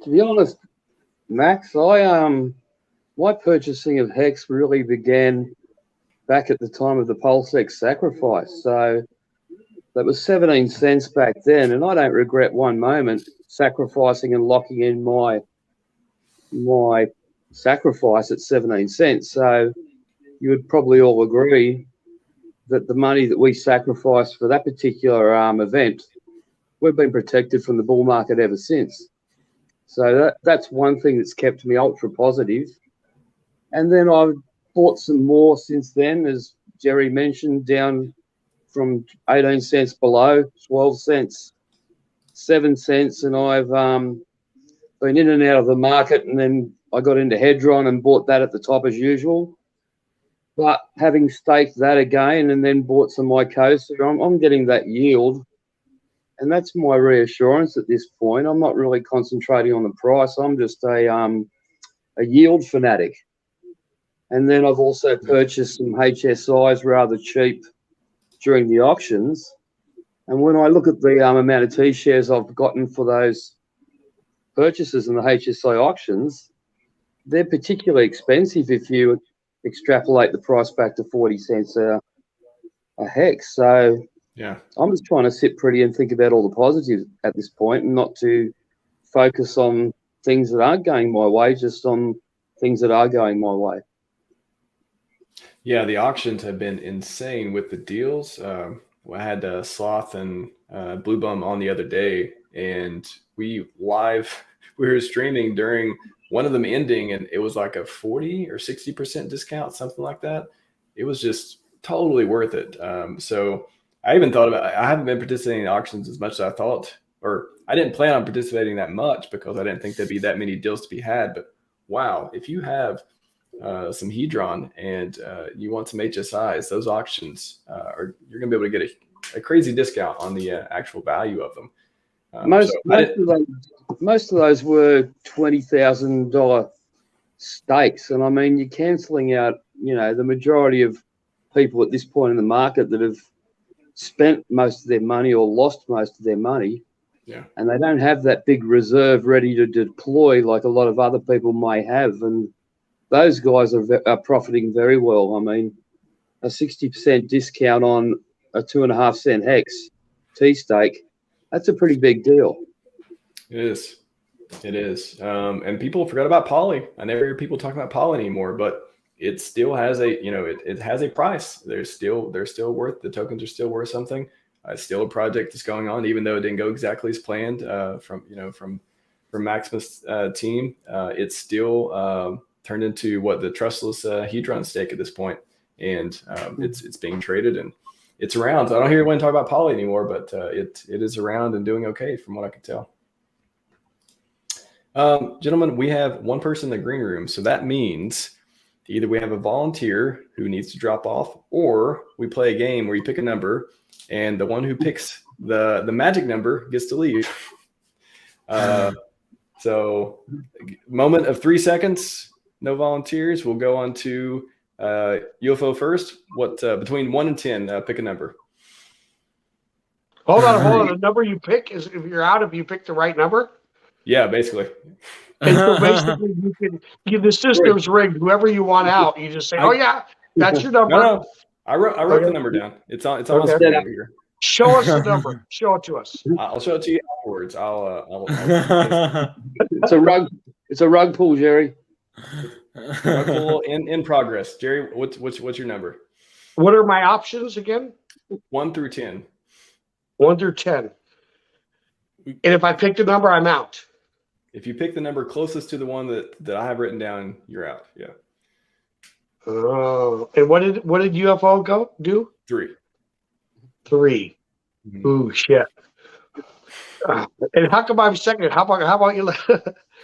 to be honest, Max, my purchasing of Hex really began back at the time of the PulseX sacrifice. So that was 17 cents back then, and I don't regret one moment sacrificing and locking in my sacrifice at 17 cents. So you would probably all agree that the money that we sacrificed for that particular event, we've been protected from the bull market ever since. So that's one thing that's kept me ultra positive. And then I've bought some more since then, as Jerry mentioned, down from 18 cents below, 12 cents, 7 cents, and I've been in and out of the market, and then I got into Hedron and bought that at the top as usual. But having staked that again and then bought some Mycosa, I'm getting that yield, and that's my reassurance at this point. I'm not really concentrating on the price. I'm just a yield fanatic. And then I've also purchased some HSIs rather cheap during the auctions. And when I look at the amount of T-shares I've gotten for those purchases in the HSI auctions, they're particularly expensive if you extrapolate the price back to 40 cents a hex. So Yeah. I'm just trying to sit pretty and think about all the positives at this point and not to focus on things that aren't going my way, just on things that are going my way. Yeah, the auctions have been insane with the deals. I had Sloth and Blue Bum on the other day, and we were streaming during one of them ending, and it was like a 40 or 60% discount, something like that. It was just totally worth it. So I even thought about, I haven't been participating in auctions as much as I thought, or I didn't plan on participating that much because I didn't think there'd be that many deals to be had. But wow, if you have some Hedron and you want some HSIs, those auctions you're going to be able to get a crazy discount on the actual value of them. Most of those were $20,000 stakes, and I mean you're cancelling out, the majority of people at this point in the market that have spent most of their money or lost most of their money. Yeah. And they don't have that big reserve ready to deploy like a lot of other people may have, and those guys are profiting very well. I mean, a 60% discount on a 2.5 cent hex T-stake, that's a pretty big deal. It is. It is. And people forgot about Poly. I never hear people talking about Poly anymore, but it still has it has a price. They're still worth, the tokens are still worth something. It's still a project that's going on, even though it didn't go exactly as planned from Maximus team. It's still turned into what the trustless Hedron stake at this point, and it's being traded and it's around. So I don't hear anyone talk about Poly anymore, but it is around and doing okay from what I can tell. Gentlemen, we have one person in the green room, so that means either we have a volunteer who needs to drop off, or we play a game where you pick a number, and the one who picks the magic number gets to leave. So moment of 3 seconds. No volunteers. We'll go on to UFO first. What between 1 and 10? Pick a number. Hold on. The number you pick is, if you're out, if you pick the right number. Yeah, basically. And so basically, you can give the system's rigged. Whoever you want out, you just say, "Oh yeah, that's your number." No. I wrote the number down. It's on my screen over here. Show us the number. Show it to us. I'll show it to you afterwards. I'll It's a rug pull, Jerry. Rug pull in progress. Jerry, what's your number? What are my options again? 1 through 10. 1 through 10. And if I pick the number, I'm out. If you pick the number closest to the one that I have written down, you're out. Yeah. Oh, and what did UFO do? 3. 3. Mhm. Ooh, shit. And how come I'm second? How about you?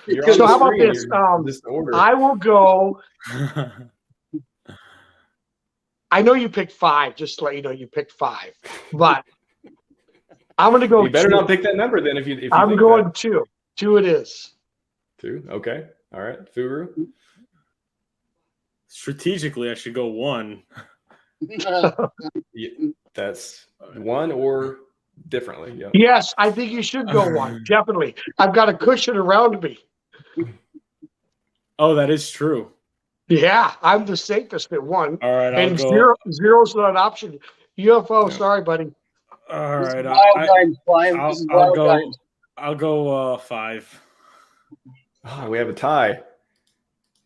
You're on So the how about screen. this? You're just order. I will go. I know you picked 5, just to let you know you picked 5. But I'm going to go You better 2. not pick that number then if you I'm think going that. 2. 2 it is. 2. Okay. All right. Furu. Strategically, I should go 1. Yeah, that's 1 or differently. Yeah. Yes, I think you should go 1. Definitely. I've got a cushion around me. Oh, that is true. Yeah, I'm the safest at 1. All right, I'll And go. zero's not an option. UFO, Yeah. sorry, buddy. All This is right, wild games, Flame. This is wild games. I'll go 5. Oh, we have a tie.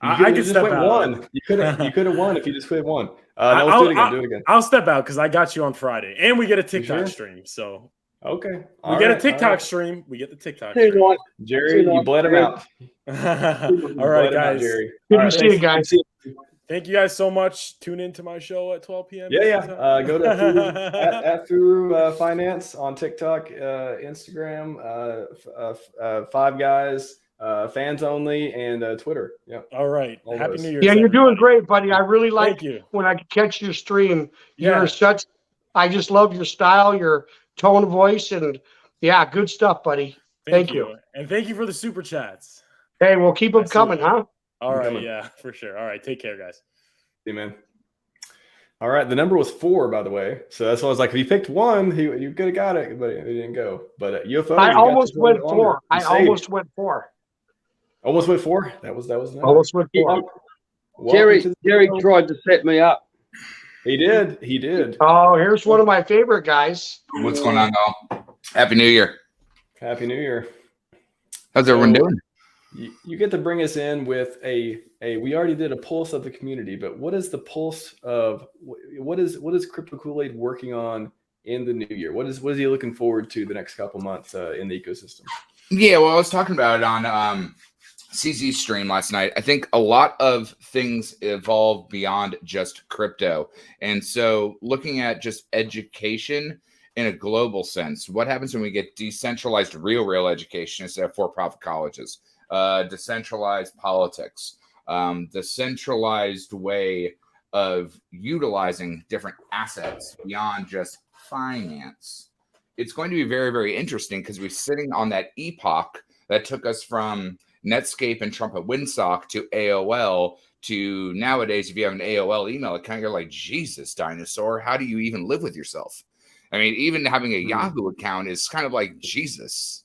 I can just step went out. 1. You could have won if you just went 1. Now let's do it again. Do it again. I'll step out because I got you on Friday, and we get a TikTok sure? stream. So Okay. we get a TikTok stream. We get the TikTok stream. 2-1. Jerry, you bled him out. All right, guys. Jerry. Good All to right, see you guys. Thank you guys so much. Tune into my show at 12 p.m. Yeah. Go to Furu, at Furu Finance on TikTok, Instagram, Five Guys, fans only, and Twitter. Yeah. All right. All Happy those. New Year. Yeah, you're doing great, buddy. I really like Thank you. when I catch your stream. Yeah. You're such. I just love your style, your tone of voice, and yeah, good stuff, buddy. Thank you. And thank you for the super chats. Hey, we'll keep them Absolutely. coming, huh? All right. coming. Yeah, for sure. All right. Take care, guys. See you, man. All right. The number was 4, by the way. So that's why I was like, if you picked 1, you could have got it, but it didn't go. But UFO. I almost went on 4. there. I almost went 4. Almost went 4. That was the number. Almost went 4. Jerry tried to set me up. He did. Oh, here's one of my favorite guys. What's going on, y'all? Happy New Year. Happy New Year. How's everyone doing? You get to bring us in with a we already did a pulse of the community, but what is the pulse of what is Crypto Kool-Aid working on in the new year? What is he looking forward to the next couple months in the ecosystem? Yeah, well, I was talking about it on CZ's stream last night. I think a lot of things evolve beyond just crypto. And so looking at just education in a global sense, what happens when we get decentralized real education instead of for-profit colleges? Decentralized politics, the centralized way of utilizing different assets beyond just finance. It's going to be very, very interesting because we're sitting on that epoch that took us from Netscape and Trumpet Windsock to AOL to nowadays, if you have an AOL email account, you're like, Jesus, dinosaur, how do you even live with yourself? I mean, even having a Yahoo account is kind of like Jesus.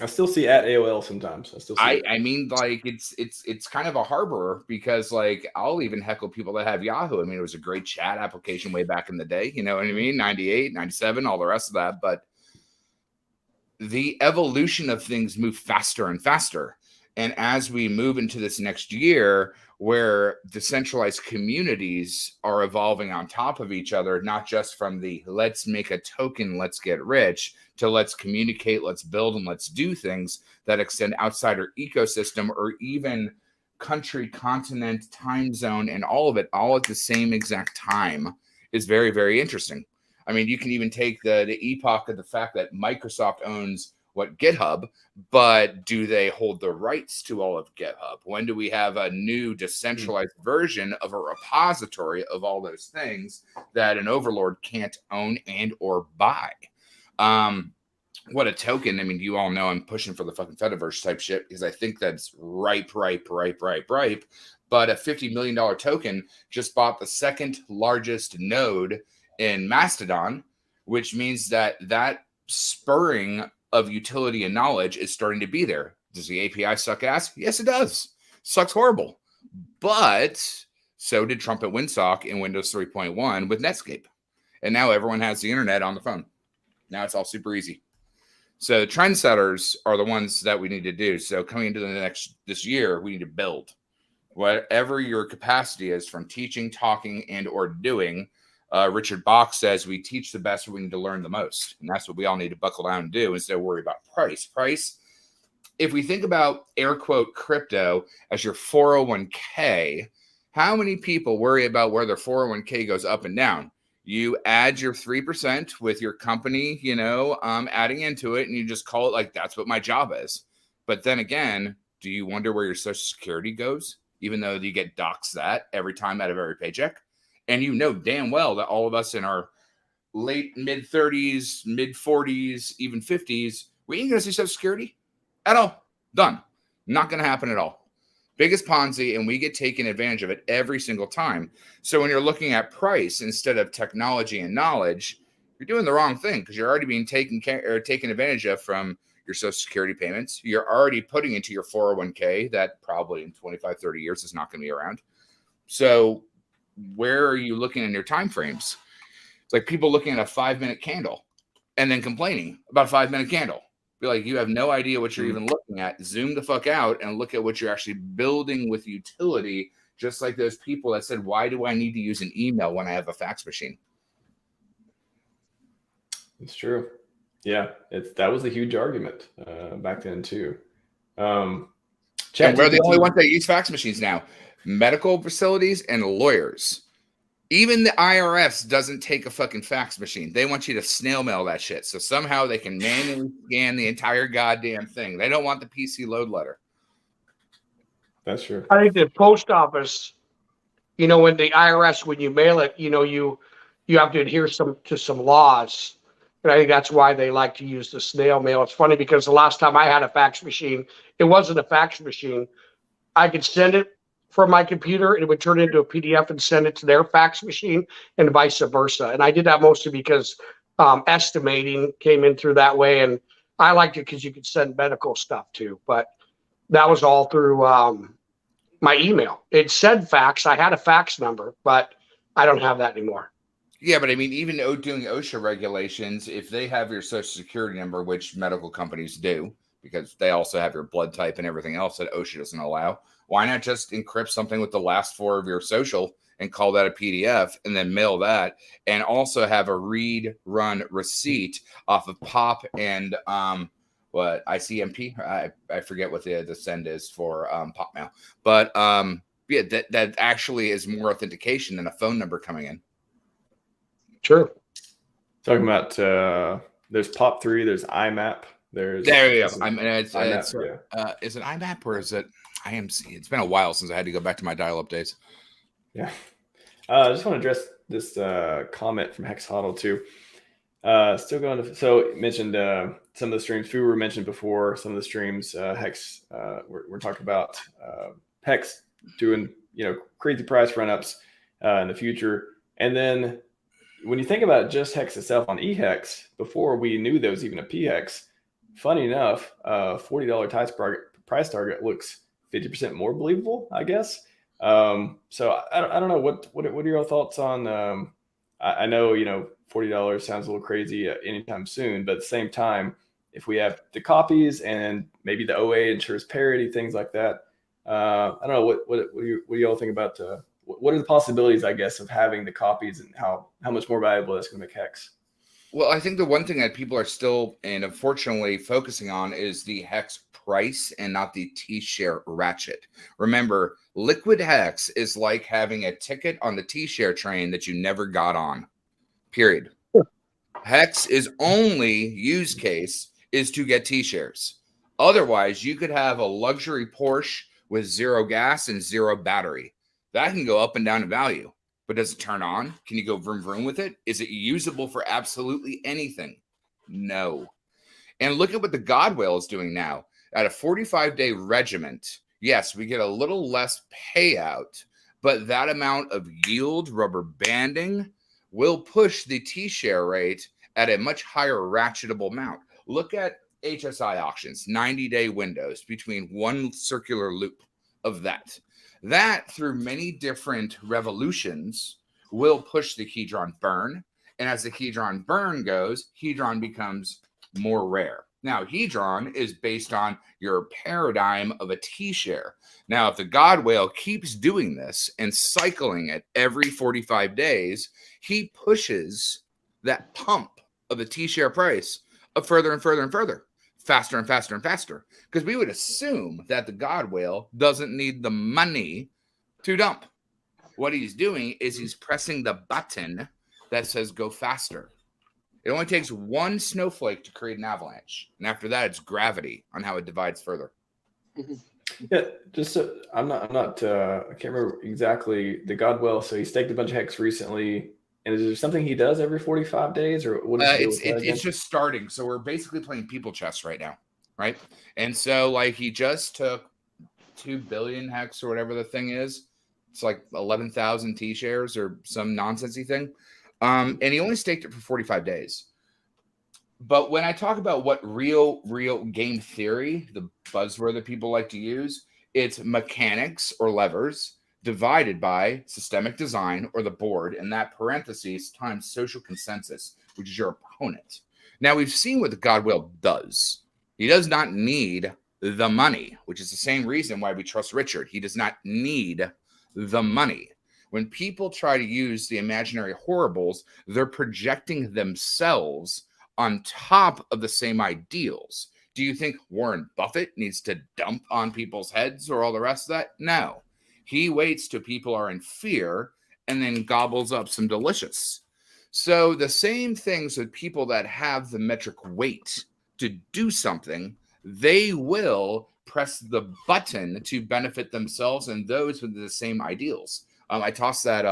I still see at AOL sometimes. I mean, like it's kind of a harbor because like I'll even heckle people that have Yahoo. I mean, it was a great chat application way back in the day. You know what I mean? 98, 97, all the rest of that. But the evolution of things move faster and faster. And as we move into this next year, where decentralized communities are evolving on top of each other, not just from the let's make a token, let's get rich, to let's communicate, let's build, and let's do things that extend outside our ecosystem or even country, continent, time zone, and all of it all at the same exact time is very, very interesting. I mean, you can even take the epoch of the fact that Microsoft owns GitHub, but do they hold the rights to all of GitHub? When do we have a new decentralized version of a repository of all those things that an overlord can't own and or buy? What a token. I mean, you all know I'm pushing for the fucking Fediverse type shit because I think that's ripe. But a $50 million token just bought the second largest node in Mastodon, which means that spurring of utility and knowledge is starting to be there. Does the API suck ass? Yes, it does. Sucks horrible. But so did Trumpet Windsock in Windows 3.1 with Netscape. And now everyone has the internet on the phone. Now it's all super easy. So trendsetters are the ones that we need to do. So coming into this year, we need to build. Whatever your capacity is from teaching, talking, and or doing. Richard Bach says we teach the best, we need to learn the most. And that's what we all need to buckle down and do instead of worry about price. If we think about air quote crypto as your 401k, how many people worry about where their 401k goes up and down? You add your 3% with your company, adding into it, and you just call it like that's what my job is. But then again, do you wonder where your Social Security goes, even though you get doxed that every time out of every paycheck? And you know damn well that all of us in our late mid-30s, mid-40s, even 50s, we ain't going to see Social Security at all. Done. Not going to happen at all. Biggest Ponzi, and we get taken advantage of it every single time. So when you're looking at price instead of technology and knowledge, you're doing the wrong thing because you're already being taken advantage of from your Social Security payments. You're already putting into your 401k that probably in 25, 30 years is not going to be around. So where are you looking in your time frames? It's like people looking at a 5-minute candle and then complaining about a 5-minute candle. Be like, you have no idea what you're even looking at. Zoom the fuck out and look at what you're actually building with utility. Just like those people that said, why do I need to use an email when I have a fax machine? It's true. Yeah, that was a huge argument back then too. And we're the only ones that use fax machines now. Medical facilities and lawyers. Even the IRS doesn't take a fucking fax machine. They want you to snail mail that shit. So somehow they can manually scan the entire goddamn thing. They don't want the PC load letter. That's true. I think the post office, when the IRS, when you mail it, you have to adhere to some laws. And I think that's why they like to use the snail mail. It's funny because the last time I had a fax machine, it wasn't a fax machine. I could send it from my computer and it would turn into a PDF and send it to their fax machine and vice versa. And I did that mostly because estimating came in through that way. And I liked it because you could send medical stuff too. But that was all through my email. It said fax. I had a fax number, but I don't have that anymore. Yeah, but I mean, even doing OSHA regulations, if they have your Social Security number, which medical companies do, because they also have your blood type and everything else that OSHA doesn't allow, why not just encrypt something with the last 4 of your social and call that a PDF and then mail that, and also have a read run receipt off of POP and ICMP? I forget what the send is for POP mail, but yeah, that actually is more authentication than a phone number coming in. Sure. Talking about there's POP3, there's IMAP, there's there you go. Is it IMAP or is it IMC? It's been a while since I had to go back to my dial-up days. Yeah. I just want to address this comment from Hex Huddle too. Still going to, so it mentioned some of the streams Fu were mentioned before. Some of the streams Hex we're talking about Hex doing crazy price run-ups in the future. And then when you think about just Hex itself on eHex, before we knew there was even a PHEX, funny enough, $40 price target looks 50% more believable, I guess. So I don't know what are your thoughts on? I know $40 sounds a little crazy anytime soon, but at the same time, if we have the copies and maybe the OA ensures parity, things like that, I don't know what do you all think about? What are the possibilities, I guess, of having the copies and how much more valuable that's going to make Hex? Well, I think the one thing that people are still and unfortunately focusing on is the Hex price and not the T-share ratchet. Remember, liquid Hex is like having a ticket on the T-share train that you never got on. Period. Hex is only use case is to get T-shares. Otherwise, you could have a luxury Porsche with 0 gas and 0 battery. That can go up and down in value. But does it turn on? Can you go vroom vroom with it? Is it usable for absolutely anything? No. And look at what the God Whale is doing now. At a 45-day regiment, yes, we get a little less payout, but that amount of yield, rubber banding, will push the T-share rate at a much higher ratchetable amount. Look at HSI auctions, 90-day windows between one circular loop of that. That, through many different revolutions, will push the Hedron burn. And as the Hedron burn goes, Hedron becomes more rare. Now, Hedron is based on your paradigm of a T-share. Now, if the God Whale keeps doing this and cycling it every 45 days, he pushes that pump of the T-share price up further and further and further, faster and faster and faster. Because we would assume that the God Whale doesn't need the money to dump. What he's doing is he's pressing the button that says go faster. It only takes one snowflake to create an avalanche. And after that, it's gravity on how it divides further. Yeah, just I'm not I can't remember exactly the Godwell. So he staked a bunch of hex recently. And is there something he does every 45 days, or what is it's just starting? So we're basically playing people chess right now, right? And so like he just took 2 billion hex or whatever the thing is. It's like 11,000 T shares or some nonsensey thing. And he only staked it for 45 days. But when I talk about what real game theory, the buzzword that people like to use, it's mechanics or levers divided by systemic design or the board, and that parentheses times social consensus, which is your opponent. Now, we've seen what the Godwell does. He does not need the money, which is the same reason why we trust Richard. He does not need the money. When people try to use the imaginary horribles, they're projecting themselves on top of the same ideals. Do you think Warren Buffett needs to dump on people's heads or all the rest of that? No. He waits till people are in fear and then gobbles up some delicious. So the same things with people that have the metric weight to do something, they will press the button to benefit themselves and those with the same ideals. I tossed that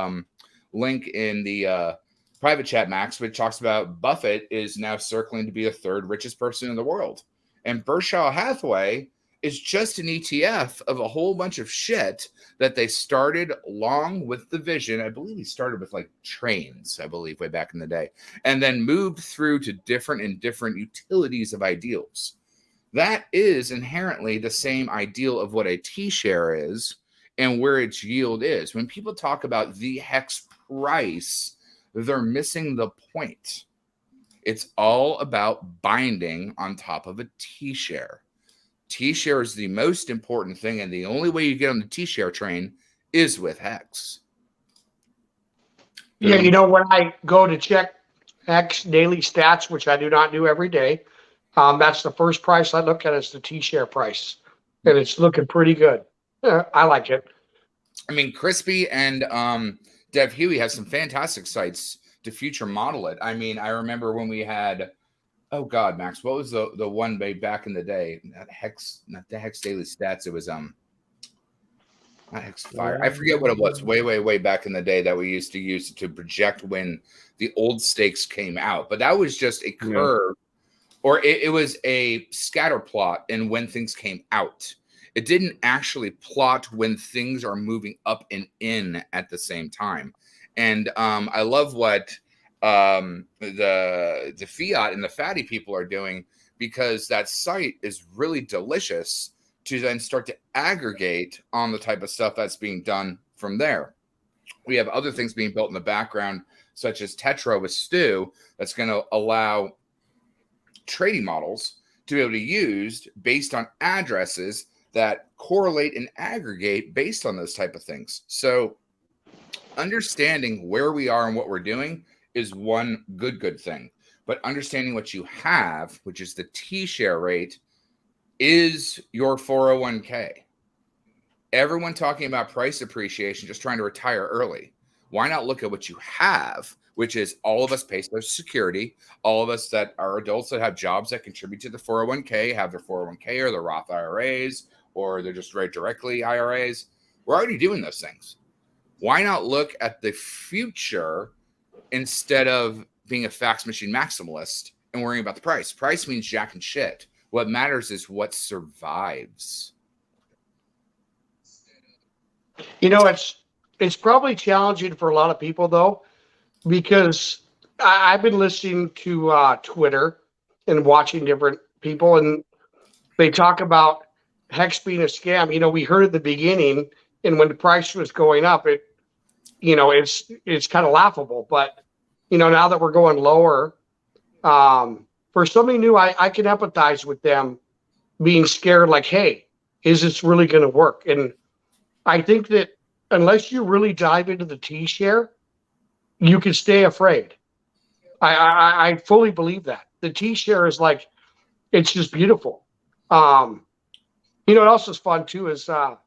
link in the private chat, Max, which talks about Buffett is now circling to be the 3rd richest person in the world. And Berkshire Hathaway is just an ETF of a whole bunch of shit that they started along with the vision. I believe he started with like trains, I believe, way back in the day, and then moved through to different utilities of ideals. That is inherently the same ideal of what a T-share is and where its yield is. When people talk about the hex price, they're missing the point. It's all about binding on top of a T-share. T-share is the most important thing, and the only way you get on the T-share train is with hex. Yeah, you know, when I go to check Hex daily stats, which I do not do every day, that's the first price I look at is the T-share price, and it's looking pretty good. I like it. I mean, Crispy and Dev Huey have some fantastic sites to future model it. I mean, I remember when we had, oh God, Max, what was the one way back in the day? Not the Hex Daily Stats. It was not Hex Fire. I forget what it was. Way back in the day that we used to use to project when the old stakes came out. But that was just a curve, or it was a scatter plot and when things came out. It didn't actually plot when things are moving up and in at the same time. And I love what the fiat and the fatty people are doing, because that site is really delicious to then start to aggregate on the type of stuff that's being done from there. We have other things being built in the background, such as Tetra with Stu, that's going to allow trading models to be able to be used based on addresses that correlate and aggregate based on those type of things. So understanding where we are and what we're doing is one good thing. But understanding what you have, which is the T-share rate, is your 401k. Everyone talking about price appreciation, just trying to retire early. Why not look at what you have, which is all of us pay Social Security, all of us that are adults that have jobs that contribute to the 401k, have their 401k or their Roth IRAs, or they're just very directly IRAs. We're already doing those things. Why not look at the future instead of being a fax machine maximalist and worrying about the price? Price means jack and shit. What matters is what survives. You know, it's probably challenging for a lot of people, though, because I've been listening to Twitter and watching different people, and they talk about Hex being a scam. You know, we heard at the beginning, and when the price was going up, it's kind of laughable. But, you know, now that we're going lower, for somebody new, I can empathize with them being scared, like, hey, is this really going to work? And I think that unless you really dive into the T-share, you can stay afraid. I fully believe that. The T-share is like, it's just beautiful. You know what else is fun too is I'm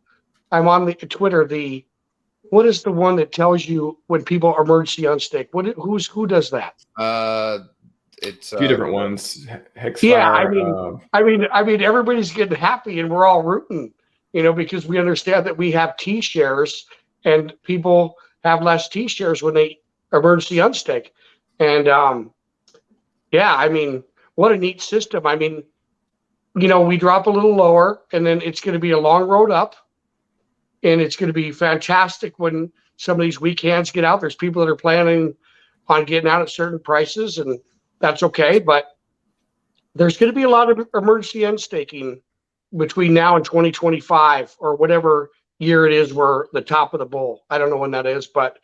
on the Twitter, the what is the one that tells you when people emergency unstake? Who does that? It's A few different ones. Hexfire. Yeah, I mean, everybody's getting happy and we're all rooting, because we understand that we have T shares and people have less T shares when they emergency unstake. And yeah, I mean, what a neat system. I mean, we drop a little lower and then it's going to be a long road up. And it's going to be fantastic when some of these weak hands get out. There's people that are planning on getting out at certain prices, and that's okay. But there's going to be a lot of emergency unstaking between now and 2025 or whatever year it is we're the top of the bull. I don't know when that is, but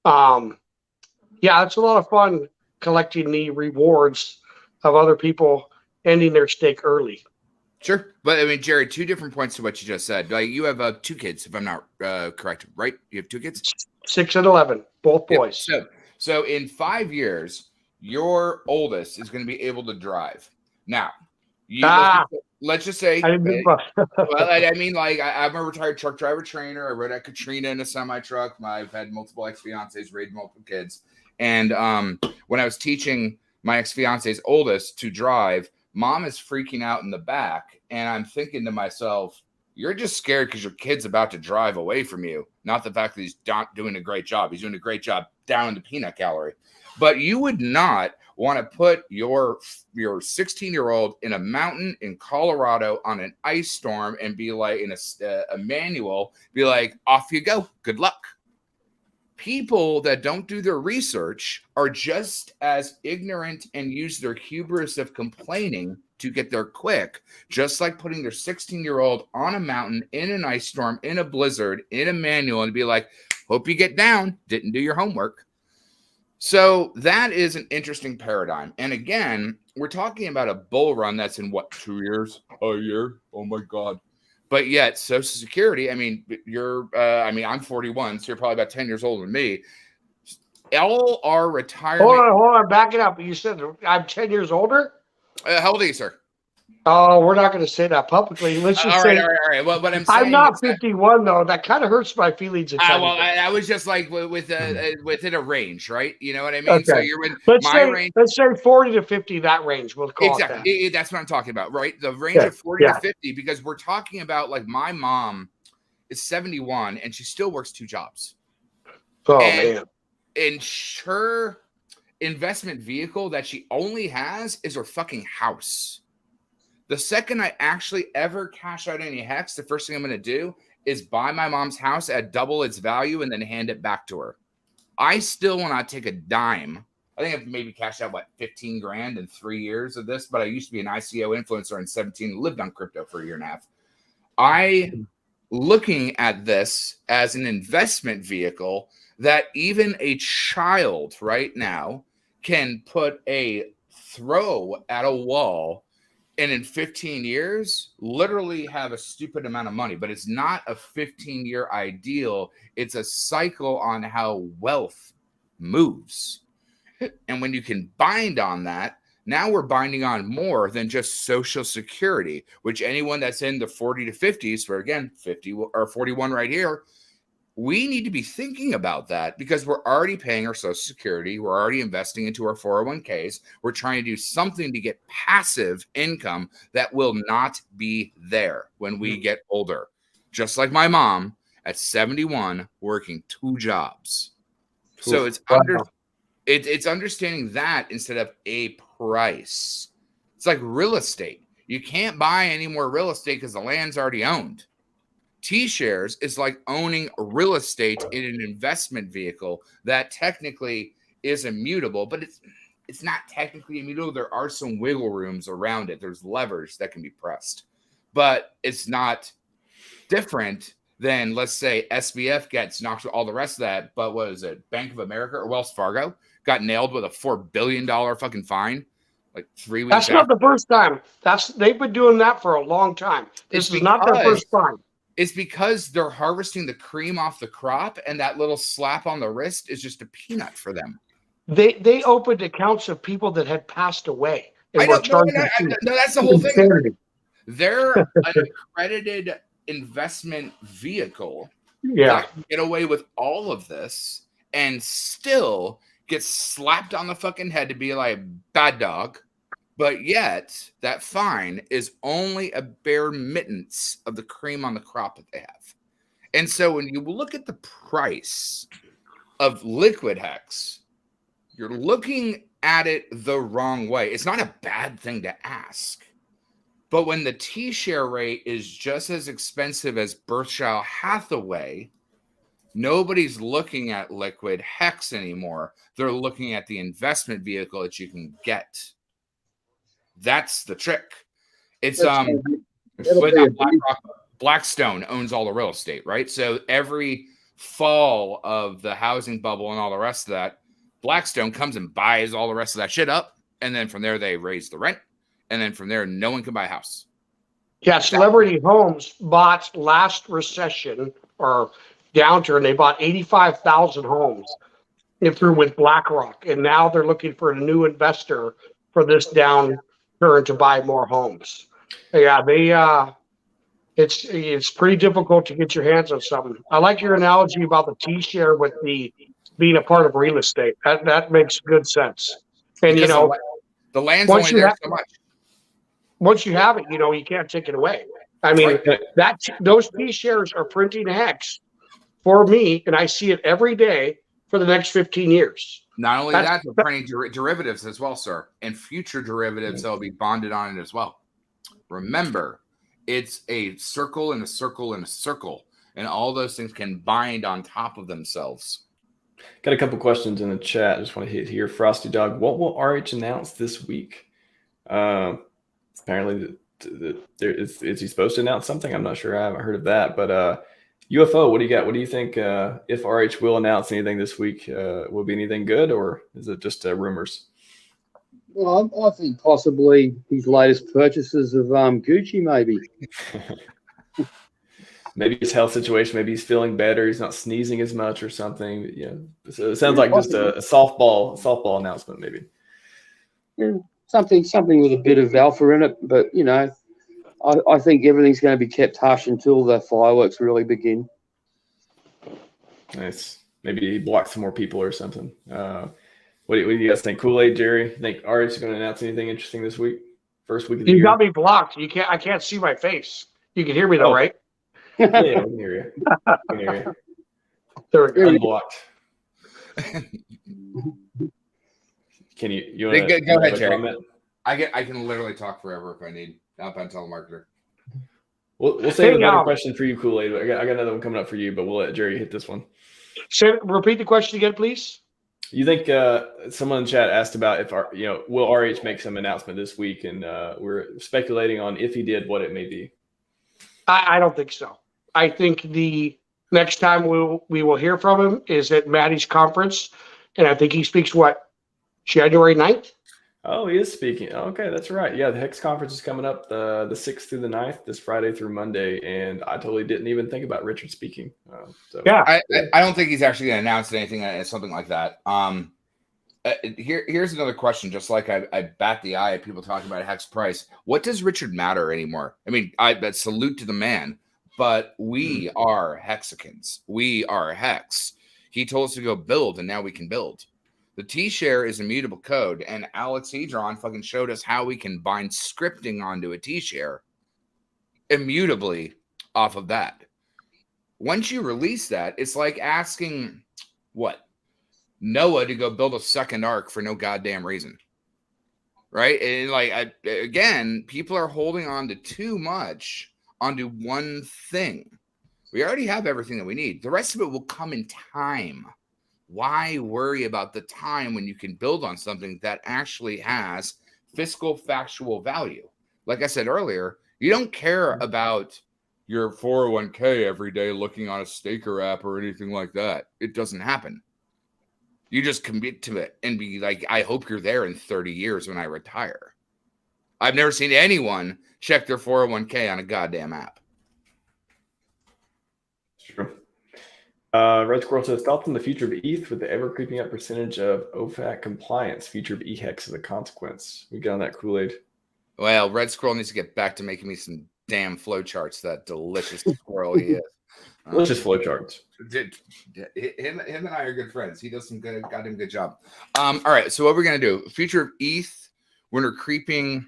yeah, it's a lot of fun collecting the rewards of other people ending their stake early. Sure. But I mean, Jared, 2 different points to what you just said. Like, you have 2 kids, if I'm not correct, right? You have 2 kids? 6 and 11, both boys. Yep. So in 5 years, your oldest is going to be able to drive. Now, let's just say, I'm a retired truck driver trainer. I rode at Katrina in a semi-truck. I've had multiple ex-fiancés, raised multiple kids. And when I was teaching my ex-fiancé's oldest to drive, Mom is freaking out in the back, and I'm thinking to myself, you're just scared because your kid's about to drive away from you, not the fact that he's not doing a great job. He's doing a great job down in the peanut gallery. But you would not want to put your 16-year-old in a mountain in Colorado on an ice storm and be like, in a manual, be like, off you go. Good luck. People that don't do their research are just as ignorant and use their hubris of complaining to get there quick, just like putting their 16-year-old on a mountain in an ice storm, in a blizzard, in a manual, and be like, hope you get down, didn't do your homework. So that is an interesting paradigm. And again, we're talking about a bull run that's in what, 2 years? A year? Oh my God. But yet, Social Security, I mean, I'm 41, so you're probably about 10 years older than me. All our retirement. Hold on, back it up. You said I'm 10 years older? How old are you, sir? Oh, we're not going to say that publicly. Let's just say. All right. Well, what I'm saying, I'm not 51 though. That kind of hurts my feelings. I was just like within a range, right? You know what I mean? Okay. So you're in range. Let's say 40 to 50. That range, we'll call exactly. it that. That's what I'm talking about, right? The range of 40 to 50, because we're talking about, like, my mom is 71 and she still works 2 jobs. Oh man! And her investment vehicle that she only has is her fucking house. The second I actually ever cash out any Hex, the first thing I'm going to do is buy my mom's house at double its value and then hand it back to her. I still will not take a dime. I think I've maybe cashed out, 15 grand in 3 years of this, but I used to be an ICO influencer in 17 and lived on crypto for a year and a half. I looking at this as an investment vehicle that even a child right now can put a throw at a wall and in 15 years, literally have a stupid amount of money. But it's not a 15-year ideal. It's a cycle on how wealth moves. And when you can bind on that, now we're binding on more than just Social Security, which anyone that's in the 40 to 50s, for again, 50 or 41 right here, we need to be thinking about that, because we're already paying our Social Security. We're already investing into our 401ks. We're trying to do something to get passive income that will not be there when we get older. Just like my mom at 71 working 2 jobs. So it's understanding that instead of a price. It's like real estate. You can't buy any more real estate because the land's already owned. T-shares is like owning real estate in an investment vehicle that technically is immutable, but it's not technically immutable. There are some wiggle rooms around it. There's levers that can be pressed, but it's not different than, let's say, SBF gets knocked with all the rest of that. But what is it? Bank of America or Wells Fargo got nailed with a $4 billion fucking fine like 3 weeks. That's not the first time. They've been doing that for a long time. This is not their first time. It's because they're harvesting the cream off the crop, and that little slap on the wrist is just a peanut for them. They opened accounts of people that had passed away. No, that's the whole thing. They're an accredited investment vehicle Yeah. that can get away with all of this and still get slapped on the fucking head to be like bad dog. But yet that fine is only a bare mittens of the cream on the crop that they have. And so when you look at the price of liquid hex, you're looking at it the wrong way. It's not a bad thing to ask. But when the T-share rate is just as expensive as Berkshire Hathaway, nobody's looking at liquid hex anymore. They're looking at the investment vehicle that you can get. That's the trick. It's Blackstone owns all the real estate, right? So every fall of the housing bubble and all the rest of that, Blackstone comes and buys all the rest of that shit up, and then from there they raise the rent, and then from there no one can buy a house. Yeah, Celebrity Homes bought last recession or downturn. They bought 85,000 homes through with BlackRock, and now they're looking for a new investor for this downturn to buy more homes. Yeah, it's pretty difficult to get your hands on something. I like your analogy about the T-share with the being a part of real estate. That makes good sense. And because the land's only there so much. Once you have it, you can't take it away. I mean, those T-shares are printing hex for me, and I see it every day for the next 15 years. Not only that, they're printing derivatives as well, sir, and future derivatives that will be bonded on it as well. Remember, it's a circle and a circle and a circle, and all those things can bind on top of themselves. Got a couple questions in the chat. I just want to hit here. Frosty Dog, what will RH announce this week? Apparently, is he supposed to announce something? I'm not sure. I haven't heard of that. But UFO, what do you got? What do you think if RH will announce anything this week? Will be anything good, or is it just rumors? Well, I think possibly his latest purchases of Gucci, maybe. Maybe his health situation. Maybe he's feeling better. He's not sneezing as much or something. Yeah, so it sounds like just a softball announcement, maybe. Yeah, something with a bit of alpha in it. But I think everything's going to be kept hush until the fireworks really begin. Nice. Maybe he blocks some more people or something. What do you guys think? Kool-Aid, Jerry? Think RH is going to announce anything interesting this week? First week of the year? You got me blocked. I can't see my face. You can hear me though, right? Yeah, we can hear you. We can hear you. There we go. Unblocked. Can you want to go ahead, Jerry? Comment? I can literally talk forever if I need. Outbound telemarketer. We'll save another question for you, Kool-Aid. I got another one coming up for you, but we'll let Jerry hit this one. Repeat the question again, please. You think someone in the chat asked about if will RH make some announcement this week, and we're speculating on if he did, what it may be. I don't think so. I think the next time we will hear from him is at Maddie's conference, and I think he speaks January 9th? Oh, he is speaking. Okay, that's right. Yeah, the Hex conference is coming up the 6th through the 9th, this Friday through Monday, and I totally didn't even think about Richard speaking. Yeah, I don't think he's actually going to announce anything, something like that. Here's another question. Just like I bat the eye at people talking about Hex price. What does Richard matter anymore? I mean, I salute to the man, but we are Hexicans. We are Hex. He told us to go build, and now we can build. The T-share is immutable code, and Alex Hedron fucking showed us how we can bind scripting onto a T-share immutably off of that. Once you release that, it's like asking Noah to go build a second ark for no goddamn reason, right? And again, people are holding on to too much onto one thing. We already have everything that we need. The rest of it will come in time. Why worry about the time when you can build on something that actually has fiscal factual value? Like I said earlier, you don't care about your 401k every day looking on a staker app or anything like that. It doesn't happen. You just commit to it and be like, I hope you're there in 30 years when I retire. I've never seen anyone check their 401k on a goddamn app. Sure. Red Squirrel says, thoughts on the future of ETH with the ever creeping up percentage of OFAC compliance, future of EHEX as a consequence. We get on that Kool-Aid. Well, Red Squirrel needs to get back to making me some damn flowcharts, that delicious squirrel he is. Well, it's just flowcharts. Him and I are good friends. He does some goddamn good job. All right. So what we're gonna do? Future of ETH. Winter creeping.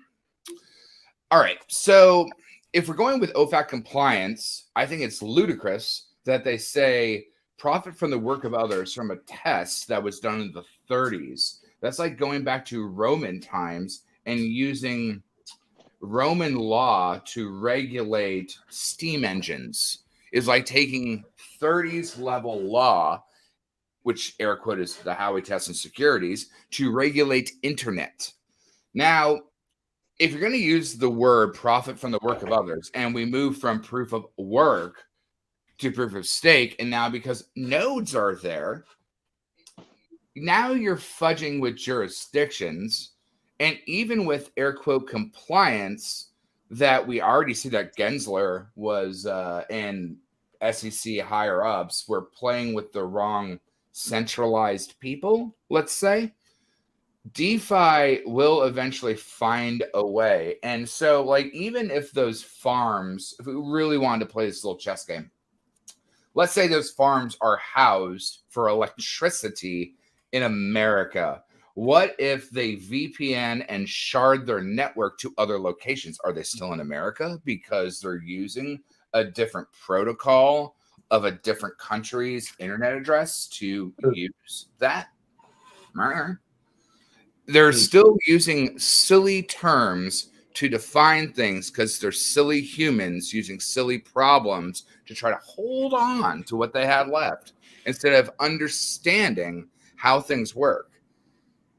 All right. So if we're going with OFAC compliance, I think it's ludicrous that they say profit from the work of others from a test that was done in the 30s. That's like going back to Roman times and using Roman law to regulate steam engines. Is like taking 30s level law, which air quote is the Howey test and securities, to regulate internet. Now, if you're going to use the word profit from the work of others, and we move from proof of work to proof of stake, and now because nodes are there, now you're fudging with jurisdictions, and even with air quote compliance, that we already see that Gensler was and SEC higher ups were playing with the wrong centralized people, let's say. DeFi will eventually find a way. And so, like, even if those farms, if we really wanted to play this little chess game, let's say those farms are housed for electricity in America. What if they VPN and shard their network to other locations? Are they still in America because they're using a different protocol of a different country's internet address to use that? They're still using silly terms to define things because they're silly humans using silly problems to try to hold on to what they had left instead of understanding how things work.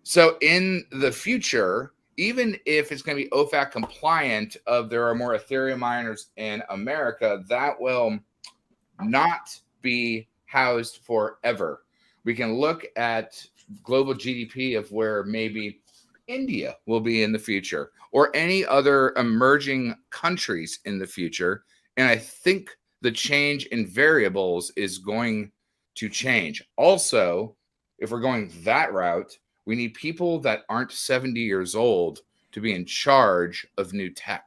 So in the future, even if it's going to be OFAC compliant of there are more Ethereum miners in America, that will not be housed forever. We can look at global GDP of where maybe India will be in the future or any other emerging countries in the future. And I think the change in variables is going to change. Also, if we're going that route, we need people that aren't 70 years old to be in charge of new tech.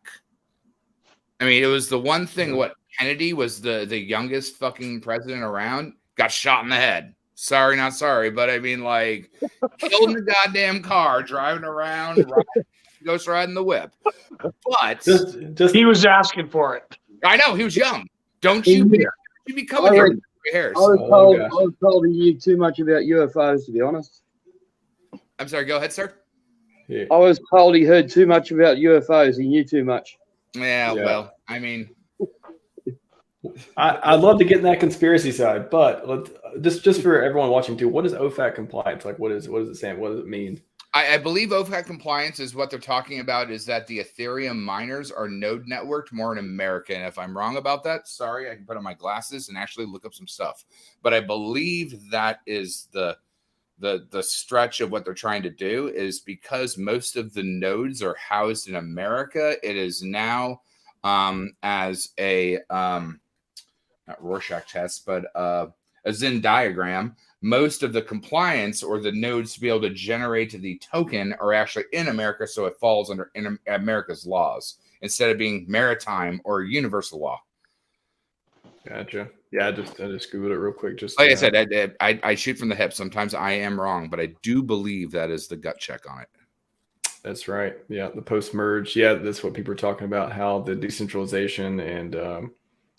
I mean, it was the one thing, what, Kennedy was the youngest fucking president around, got shot in the head. Sorry, not sorry, but I mean, like, killed in the goddamn car, driving around, ghost riding the whip. But just he was asking for it. I know, he was young. Don't you be coming here with your hairs. I was told he knew too much about UFOs, to be honest. I'm sorry, go ahead, sir. Yeah. I was told he heard too much about UFOs. He knew too much. Yeah. Well, I mean, I'd love to get in that conspiracy side, but just for everyone watching too, what is OFAC compliance? Like, what is it saying? What does it mean? I believe OFAC compliance is what they're talking about is that the Ethereum miners are node networked more in America. And if I'm wrong about that, sorry, I can put on my glasses and actually look up some stuff. But I believe that is the stretch of what they're trying to do is because most of the nodes are housed in America. It is now as a not Rorschach test, but a Venn diagram. Most of the compliance or the nodes to be able to generate the token are actually in America, so it falls under America's laws instead of being maritime or universal law. Gotcha. Yeah, I just Googled it real quick. Just like I said, I shoot from the hip. Sometimes I am wrong, but I do believe that is the gut check on it. That's right. Yeah, the post-merge. Yeah, that's what people are talking about, how the decentralization and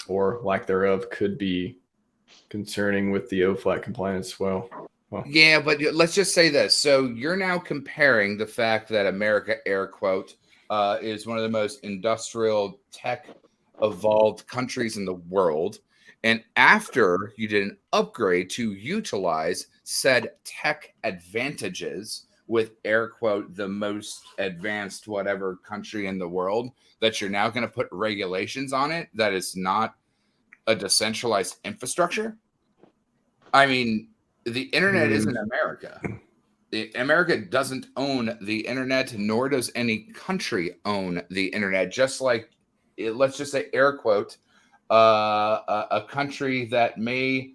or lack thereof could be concerning with the OFAC compliance as well. Yeah, but let's just say this. So you're now comparing the fact that America, air quote, is one of the most industrial tech evolved countries in the world. And after you did an upgrade to utilize said tech advantages with air quote, the most advanced whatever country in the world, that you're now going to put regulations on it that is not a decentralized infrastructure. I mean, the internet isn't America. America doesn't own the internet, nor does any country own the internet. Just like, let's just say, air quote, a country that may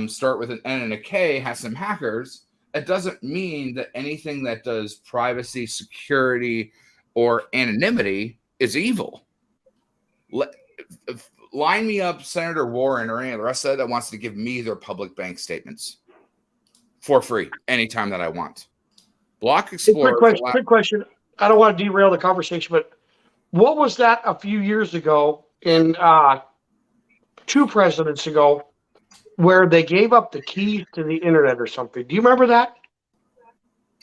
start with an N and a K has some hackers. It doesn't mean that anything that does privacy, security, or anonymity is evil. line me up Senator Warren or any of the rest of that wants to give me their public bank statements for free anytime that I want. Block Explorer. Quick question. I don't want to derail the conversation, but what was that a few years ago in 2 presidents ago where they gave up the key to the internet or something? Do you remember that?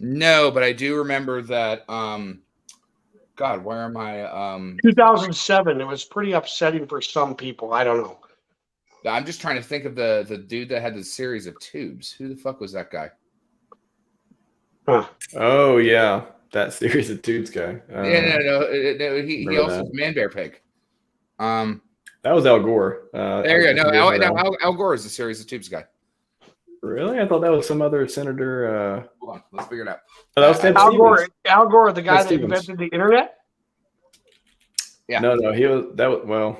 No, but I do remember that. God, where am I? 2007. It was pretty upsetting for some people. I don't know. I'm just trying to think of the dude that had the series of tubes. Who the fuck was that guy? Huh. Oh yeah, that series of tubes guy. No. He also was Man Bear Pig. That was Al Gore. There you go. No, Al Gore is the series of tubes guy. Really? I thought that was some other senator. Hold on, let's figure it out. Oh, that was Ted Al Gore. Stevens. Al Gore, the guy Ted that Stevens. invented the internet. Yeah. No, he was that. Well,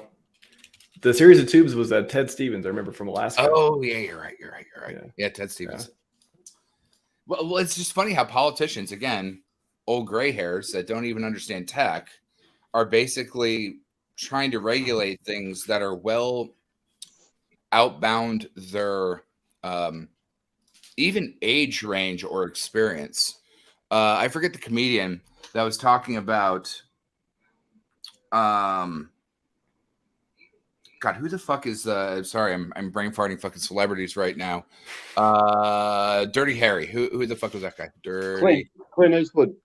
the series of tubes was Ted Stevens. I remember from Alaska. Oh yeah, you're right. Yeah, Ted Stevens. Yeah. Well, it's just funny how politicians, again, old gray hairs that don't even understand tech, are basically trying to regulate things that are well outbound their even age range or experience. I forget the comedian that was talking about. God, who the fuck is sorry, I'm brain farting fucking celebrities right now. Dirty Harry. Who the fuck was that guy? Clint Eastwood.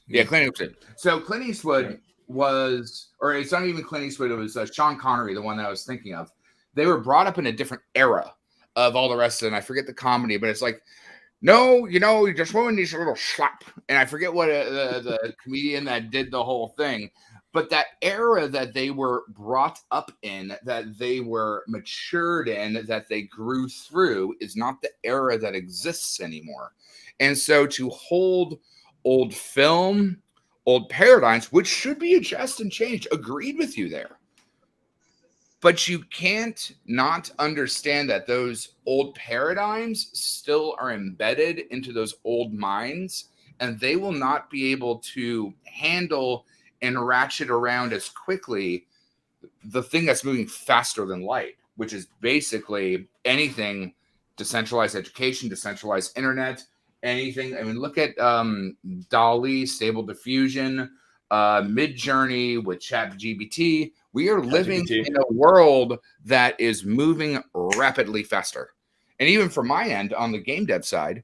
Yeah, Clint Eastwood. So Clint Eastwood was, or it's not even Clint Eastwood, it was Sean Connery, the one that I was thinking of. They were brought up in a different era of all the rest of it. And I forget the comedy, but it's like, no, you just woman needs a little slap. And I forget what the comedian that did the whole thing. But that era that they were brought up in, that they were matured in, that they grew through is not the era that exists anymore. And so to hold old film, old paradigms, which should be adjusted and changed, agreed with you there. But you can't not understand that those old paradigms still are embedded into those old minds, and they will not be able to handle and ratchet around as quickly the thing that's moving faster than light, which is basically anything decentralized education, decentralized internet, anything. I mean, look at DALL-E, Stable Diffusion, Midjourney with ChatGPT. We are living in a world that is moving rapidly faster. And even from my end, on the game dev side,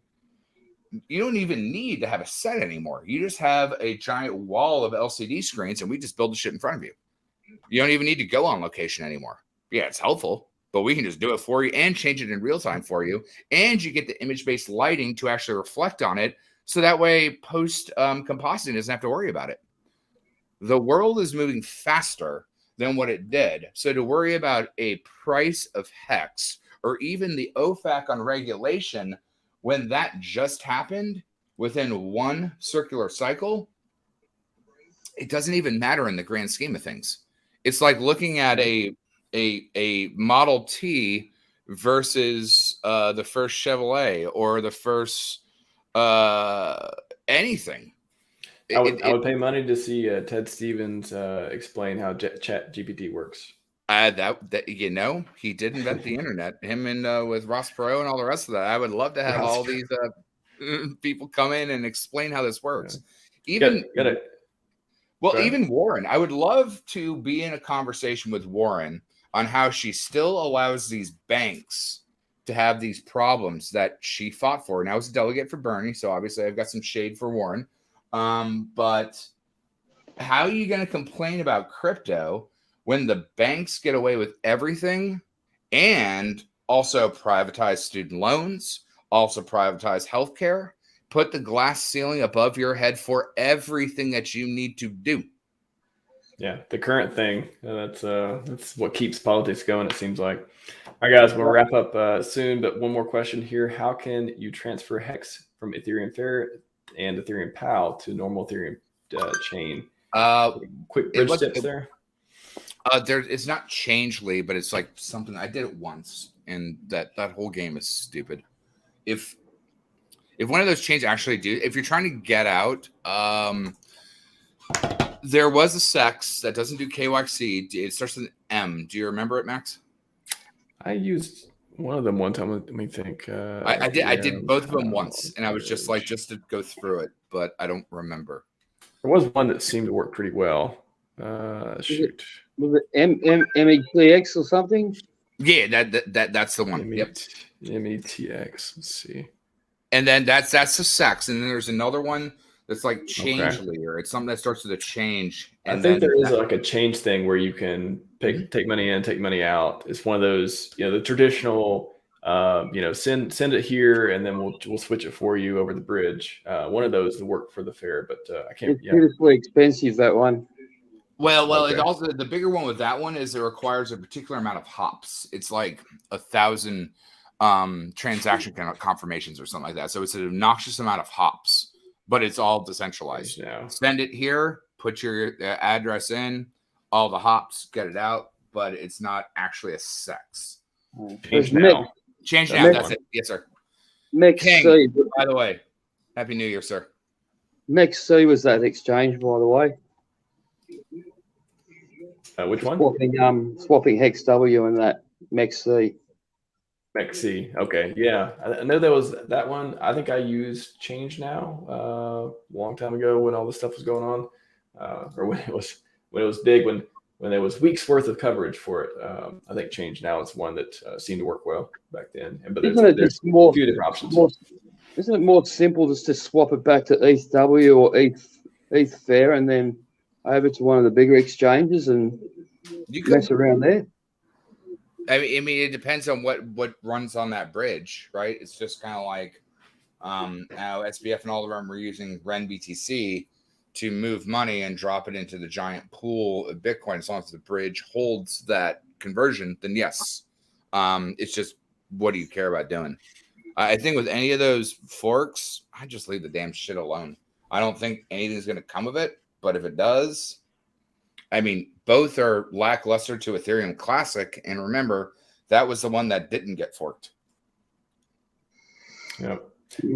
you don't even need to have a set anymore. You just have a giant wall of LCD screens, and we just build the shit in front of you. You don't even need to go on location anymore. Yeah, it's helpful, but we can just do it for you and change it in real time for you. And you get the image-based lighting to actually reflect on it, so that way post compositing doesn't have to worry about it. The world is moving faster than what it did. So to worry about a price of Hex or even the OFAC on regulation, when that just happened within one circular cycle, it doesn't even matter in the grand scheme of things. It's like looking at a Model T versus the first Chevrolet or the first anything. I would pay money to see Ted Stevens explain how ChatGPT works. That you know, he did invent the internet. Him and with Ross Perot and all the rest of that. I would love to have all these people come in and explain how this works. Yeah. Even Warren. I would love to be in a conversation with Warren on how she still allows these banks to have these problems that she fought for. Now, I was a delegate for Bernie, so obviously I've got some shade for Warren. But how are you going to complain about crypto when the banks get away with everything and also privatize student loans, also privatize healthcare, put the glass ceiling above your head for everything that you need to do? Yeah, the current thing. That's what keeps politics going, it seems like. All right, guys, we'll wrap up soon, but one more question here. How can you transfer Hex from Ethereum Fair and Ethereum PAL to normal Ethereum chain? Quick bridge steps there. It's not Changely, but it's like something I did it once, and that whole game is stupid. If one of those chains actually if you're trying to get out, there was a SEX that doesn't do KYC. It starts with an M. Do you remember it, Max? I used one of them one time. Let me think. I did both of them once, and I was just like, just to go through it, but I don't remember. There was one that seemed to work pretty well. Shoot. Was it METX or something? Yeah, that's the one. Yep. METX. Let's see. And then that's the sex, and then there's another one that's like change Okay. layer. It's something that starts with a change. I think there is like a change thing where you can take money in, take money out. It's one of those, the traditional, send it here, and then we'll switch it for you over the bridge. One of those will work for the fair, but I can't. It's beautifully expensive, that one. Well, Okay. It also, the bigger one with that one is it requires a particular amount of hops. It's like 1,000 transaction confirmations or something like that. So it's an obnoxious amount of hops, but it's all decentralized. Yeah. Send it here, put your address in, all the hops, get it out, but it's not actually a sex. Change now. Change now. That's it. Yes, sir. Maxi, by the way, Happy New Year, sir. Maxi was that exchange, by the way. Which one? Swapping Hex W and that Maxi. Maxi. Okay. Yeah. I know there was that one. I think I used Change Now a long time ago when all this stuff was going on, or when it was big, when there was weeks worth of coverage for it. I think Change Now is one that seemed to work well back then. But there's a few different options. Isn't it more simple just to swap it back to ETH W or ETH Fair and then over to one of the bigger exchanges and mess around there? I mean, it depends on what runs on that bridge, right? It's just kind of like now SBF and all of them are using Ren BTC to move money and drop it into the giant pool of Bitcoin. As long as the bridge holds that conversion, then yes. It's just, what do you care about doing? I think with any of those forks, I just leave the damn shit alone. I don't think anything's going to come of it, but if it does, I mean, both are lackluster to Ethereum Classic. And remember, that was the one that didn't get forked. Yep.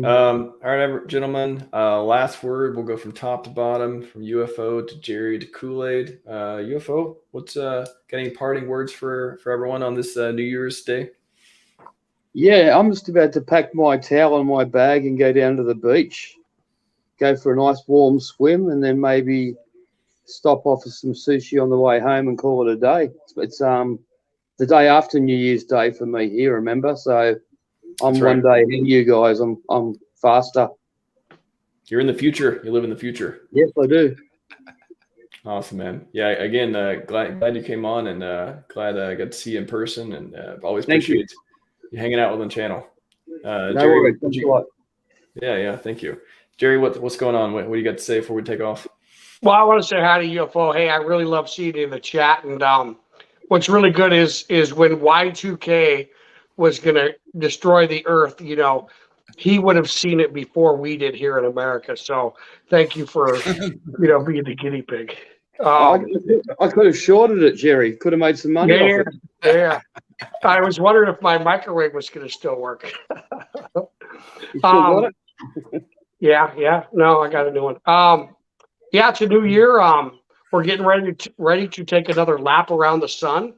All right, gentlemen. Last word. We'll go from top to bottom, from UFO to Jerry to Kool-Aid. UFO, what's got any parting words for everyone on this New Year's Day? Yeah, I'm just about to pack my towel in my bag and go down to the beach, go for a nice warm swim, and then maybe stop off for some sushi on the way home and call it a day. It's the day after New Year's Day for me here, remember? So I'm That's right. one day ahead of you guys. I'm faster. You're in the future. You live in the future. Yes, I do. Awesome, man. Yeah, again, glad you came on, and glad I got to see you in person, and always appreciate you hanging out with the channel. No Jerry, worries. Thanks a lot. Yeah, thank you. Jerry, what's going on? What do you got to say before we take off? Well, I want to say hi to UFO. Hey, I really love seeing you in the chat. And what's really good is when Y2K was going to destroy the Earth, he would have seen it before we did here in America. So thank you for, being the guinea pig. I could have shorted it, Jerry. Could have made some money off it. Yeah. I was wondering if my microwave was going to still work. You still got it? Yeah. No, I got a new one. Yeah, it's a new year. We're getting ready to take another lap around the sun.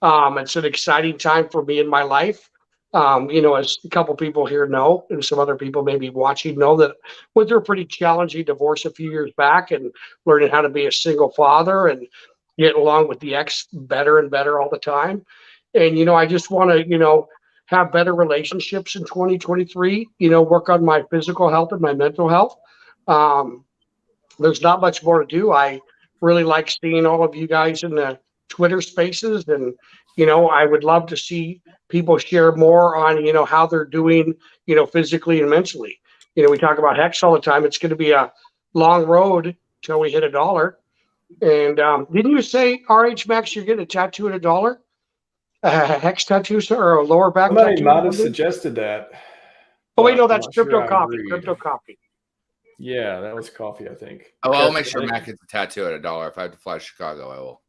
It's an exciting time for me in my life. As a couple people here know, and some other people maybe watching know, that went through a pretty challenging divorce a few years back, and learning how to be a single father and getting along with the ex better and better all the time. And I just want to have better relationships in 2023. Work on my physical health and my mental health. There's not much more to do. I really like seeing all of you guys in the Twitter spaces, and I would love to see people share more on how they're doing physically and mentally. We talk about Hex all the time. It's going to be a long road till we hit $1. And didn't you say, RHMax, you're getting a tattoo at $1? Hex tattoo, sir, or a lower back Somebody tattoo? might have suggested that. Oh wait, no, I'm that's not sure crypto I coffee. agreed. Crypto coffee. Yeah, that was coffee, I think. Oh, I'll make sure Mac gets a tattoo at $1. If I have to fly to Chicago, I will.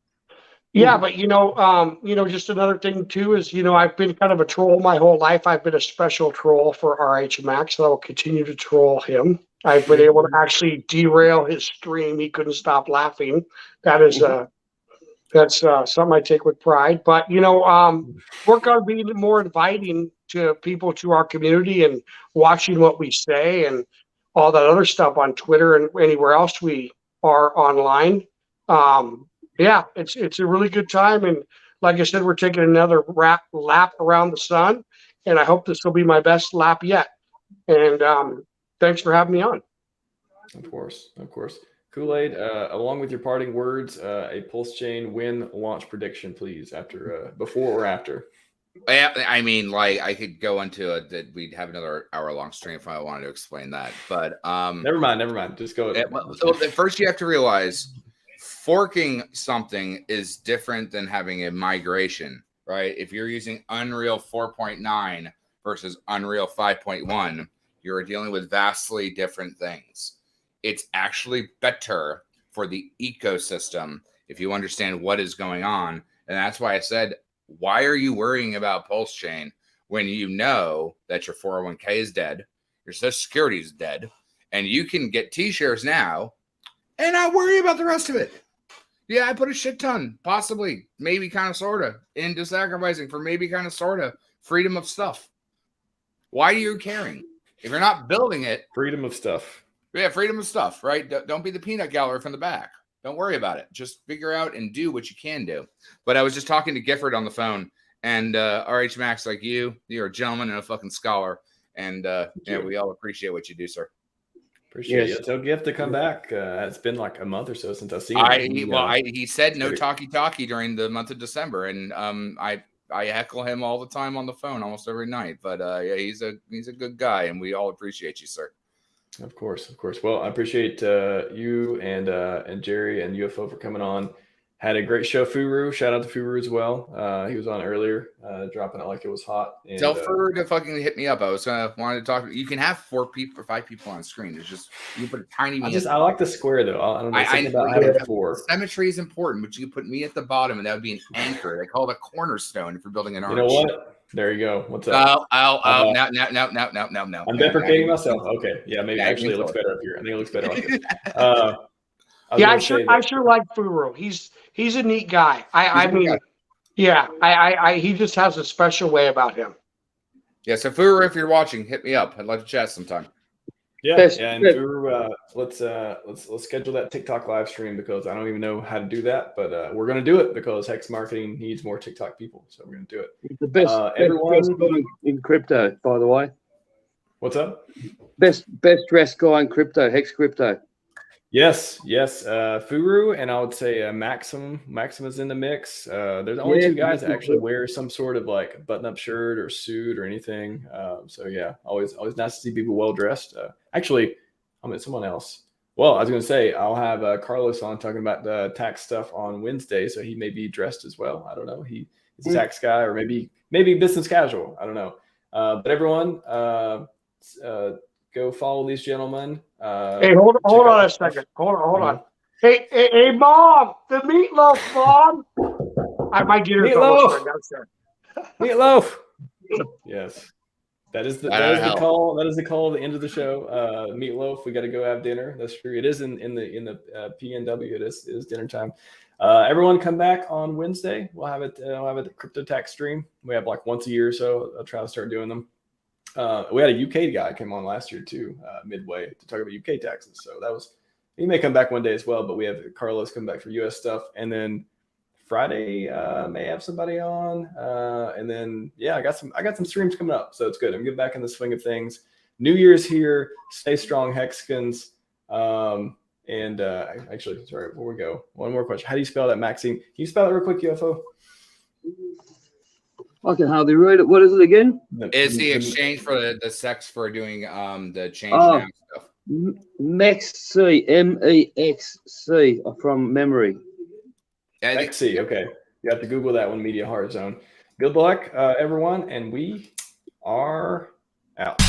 Yeah, but just another thing too is I've been kind of a troll my whole life. I've been a special troll for RHMax, and I will continue to troll him. I've been able to actually derail his stream. He couldn't stop laughing. That is That's something I take with pride. But, work on being more inviting to people to our community and watching what we say and all that other stuff on Twitter and anywhere else we are online. Yeah, it's a really good time. And like I said, we're taking another lap around the sun. And I hope this will be my best lap yet. And thanks for having me on. Of course. Kool-Aid, along with your parting words, a PulseChain win launch prediction, please, after, before or after. I mean, like, I could go into it that we'd have another hour-long stream if I wanted to explain that. But never mind. Just go. So first, you have to realize forking something is different than having a migration, right? If you're using Unreal 4.9 versus Unreal 5.1, you're dealing with vastly different things. It's actually better for the ecosystem if you understand what is going on. And that's why I said, why are you worrying about PulseChain when you know that your 401k is dead, your Social Security is dead, and you can get T-shares now and not worry about the rest of it? Yeah, I put a shit ton, possibly, maybe kind of, sort of, into sacrificing for maybe kind of, sort of, freedom of stuff. Why are you caring? If you're not building it. Freedom of stuff. Yeah, freedom of stuff, right? Don't be the peanut gallery from the back. Don't worry about it. Just figure out and do what you can do. But I was just talking to Gifford on the phone, and RHMax, like you're a gentleman and a fucking scholar, and we all appreciate what you do, sir. Appreciate it. Tell Gift to come back. It's been like a month or so since I've seen him. He said no talkie during the month of December, and I heckle him all the time on the phone, almost every night. But yeah, he's a good guy, and we all appreciate you, sir. Of course. Well, I appreciate you and Jerry and UFO for coming on. Had a great show, Furu. Shout out to Furu as well. He was on earlier, dropping it like it was hot. And, tell Furu to fucking hit me up. I was wanted to talk. You can have 4 people or 5 people on screen. It's just you put a tiny. I like the square though. I don't know something about having 4. Symmetry is important, but you put me at the bottom, and that would be an anchor. They call it a cornerstone if you're building an arch. You know what? There you go. What's up? No. I'm deprecating myself. Okay. Yeah, maybe actually it looks better up here. I think it looks better like this. I sure like Furu. He's a neat guy. He just has a special way about him. Yeah, so Furu, if you're watching, hit me up. I'd like to chat sometime. Yeah, and Furu, let's schedule that TikTok live stream because I don't even know how to do that, but we're gonna do it because Hex Marketing needs more TikTok people, so we're gonna do it. The best guy in crypto, by the way. What's up? Best dressed guy in crypto, Hex Crypto. Yes. Furu, and I would say Maximus in the mix. There's only 2 guys that actually wear some sort of like button-up shirt or suit or anything. So yeah, always nice to see people well dressed. Actually, I'm at someone else. Well, I was going to say I'll have Carlos on talking about the tax stuff on Wednesday, so he may be dressed as well. I don't know. He's a tax guy, or maybe business casual. I don't know. But everyone, go follow these gentlemen. Hey, hold on a second. Hold on. Hey, Mom, the meatloaf, Mom. My dinner's almost ready. Meatloaf. Yes, that is the call. That is the call at the end of the show. Meatloaf. We got to go have dinner. That's true. It is in the PNW. It is dinner time. Everyone come back on Wednesday. We'll have it. I'll have a crypto tax stream. We have like once a year or so. I'll try to start doing them. We had a UK guy came on last year too, midway, to talk about UK taxes. So he may come back one day as well, but we have Carlos come back for US stuff. And then Friday, may have somebody on. And then, yeah, I got some streams coming up. So it's good. I'm getting back in the swing of things. New Year's here. Stay strong, Hexicans. Actually, sorry, before we go, one more question. How do you spell that, Maxi? Can you spell it real quick, UFO? I can hardly read it. What is it again? It's the exchange for the sex for doing the change now stuff. Maxi, MEXC from memory. Maxi, okay. You have to Google that one, Media Hard Zone. Good luck, everyone, and we are out.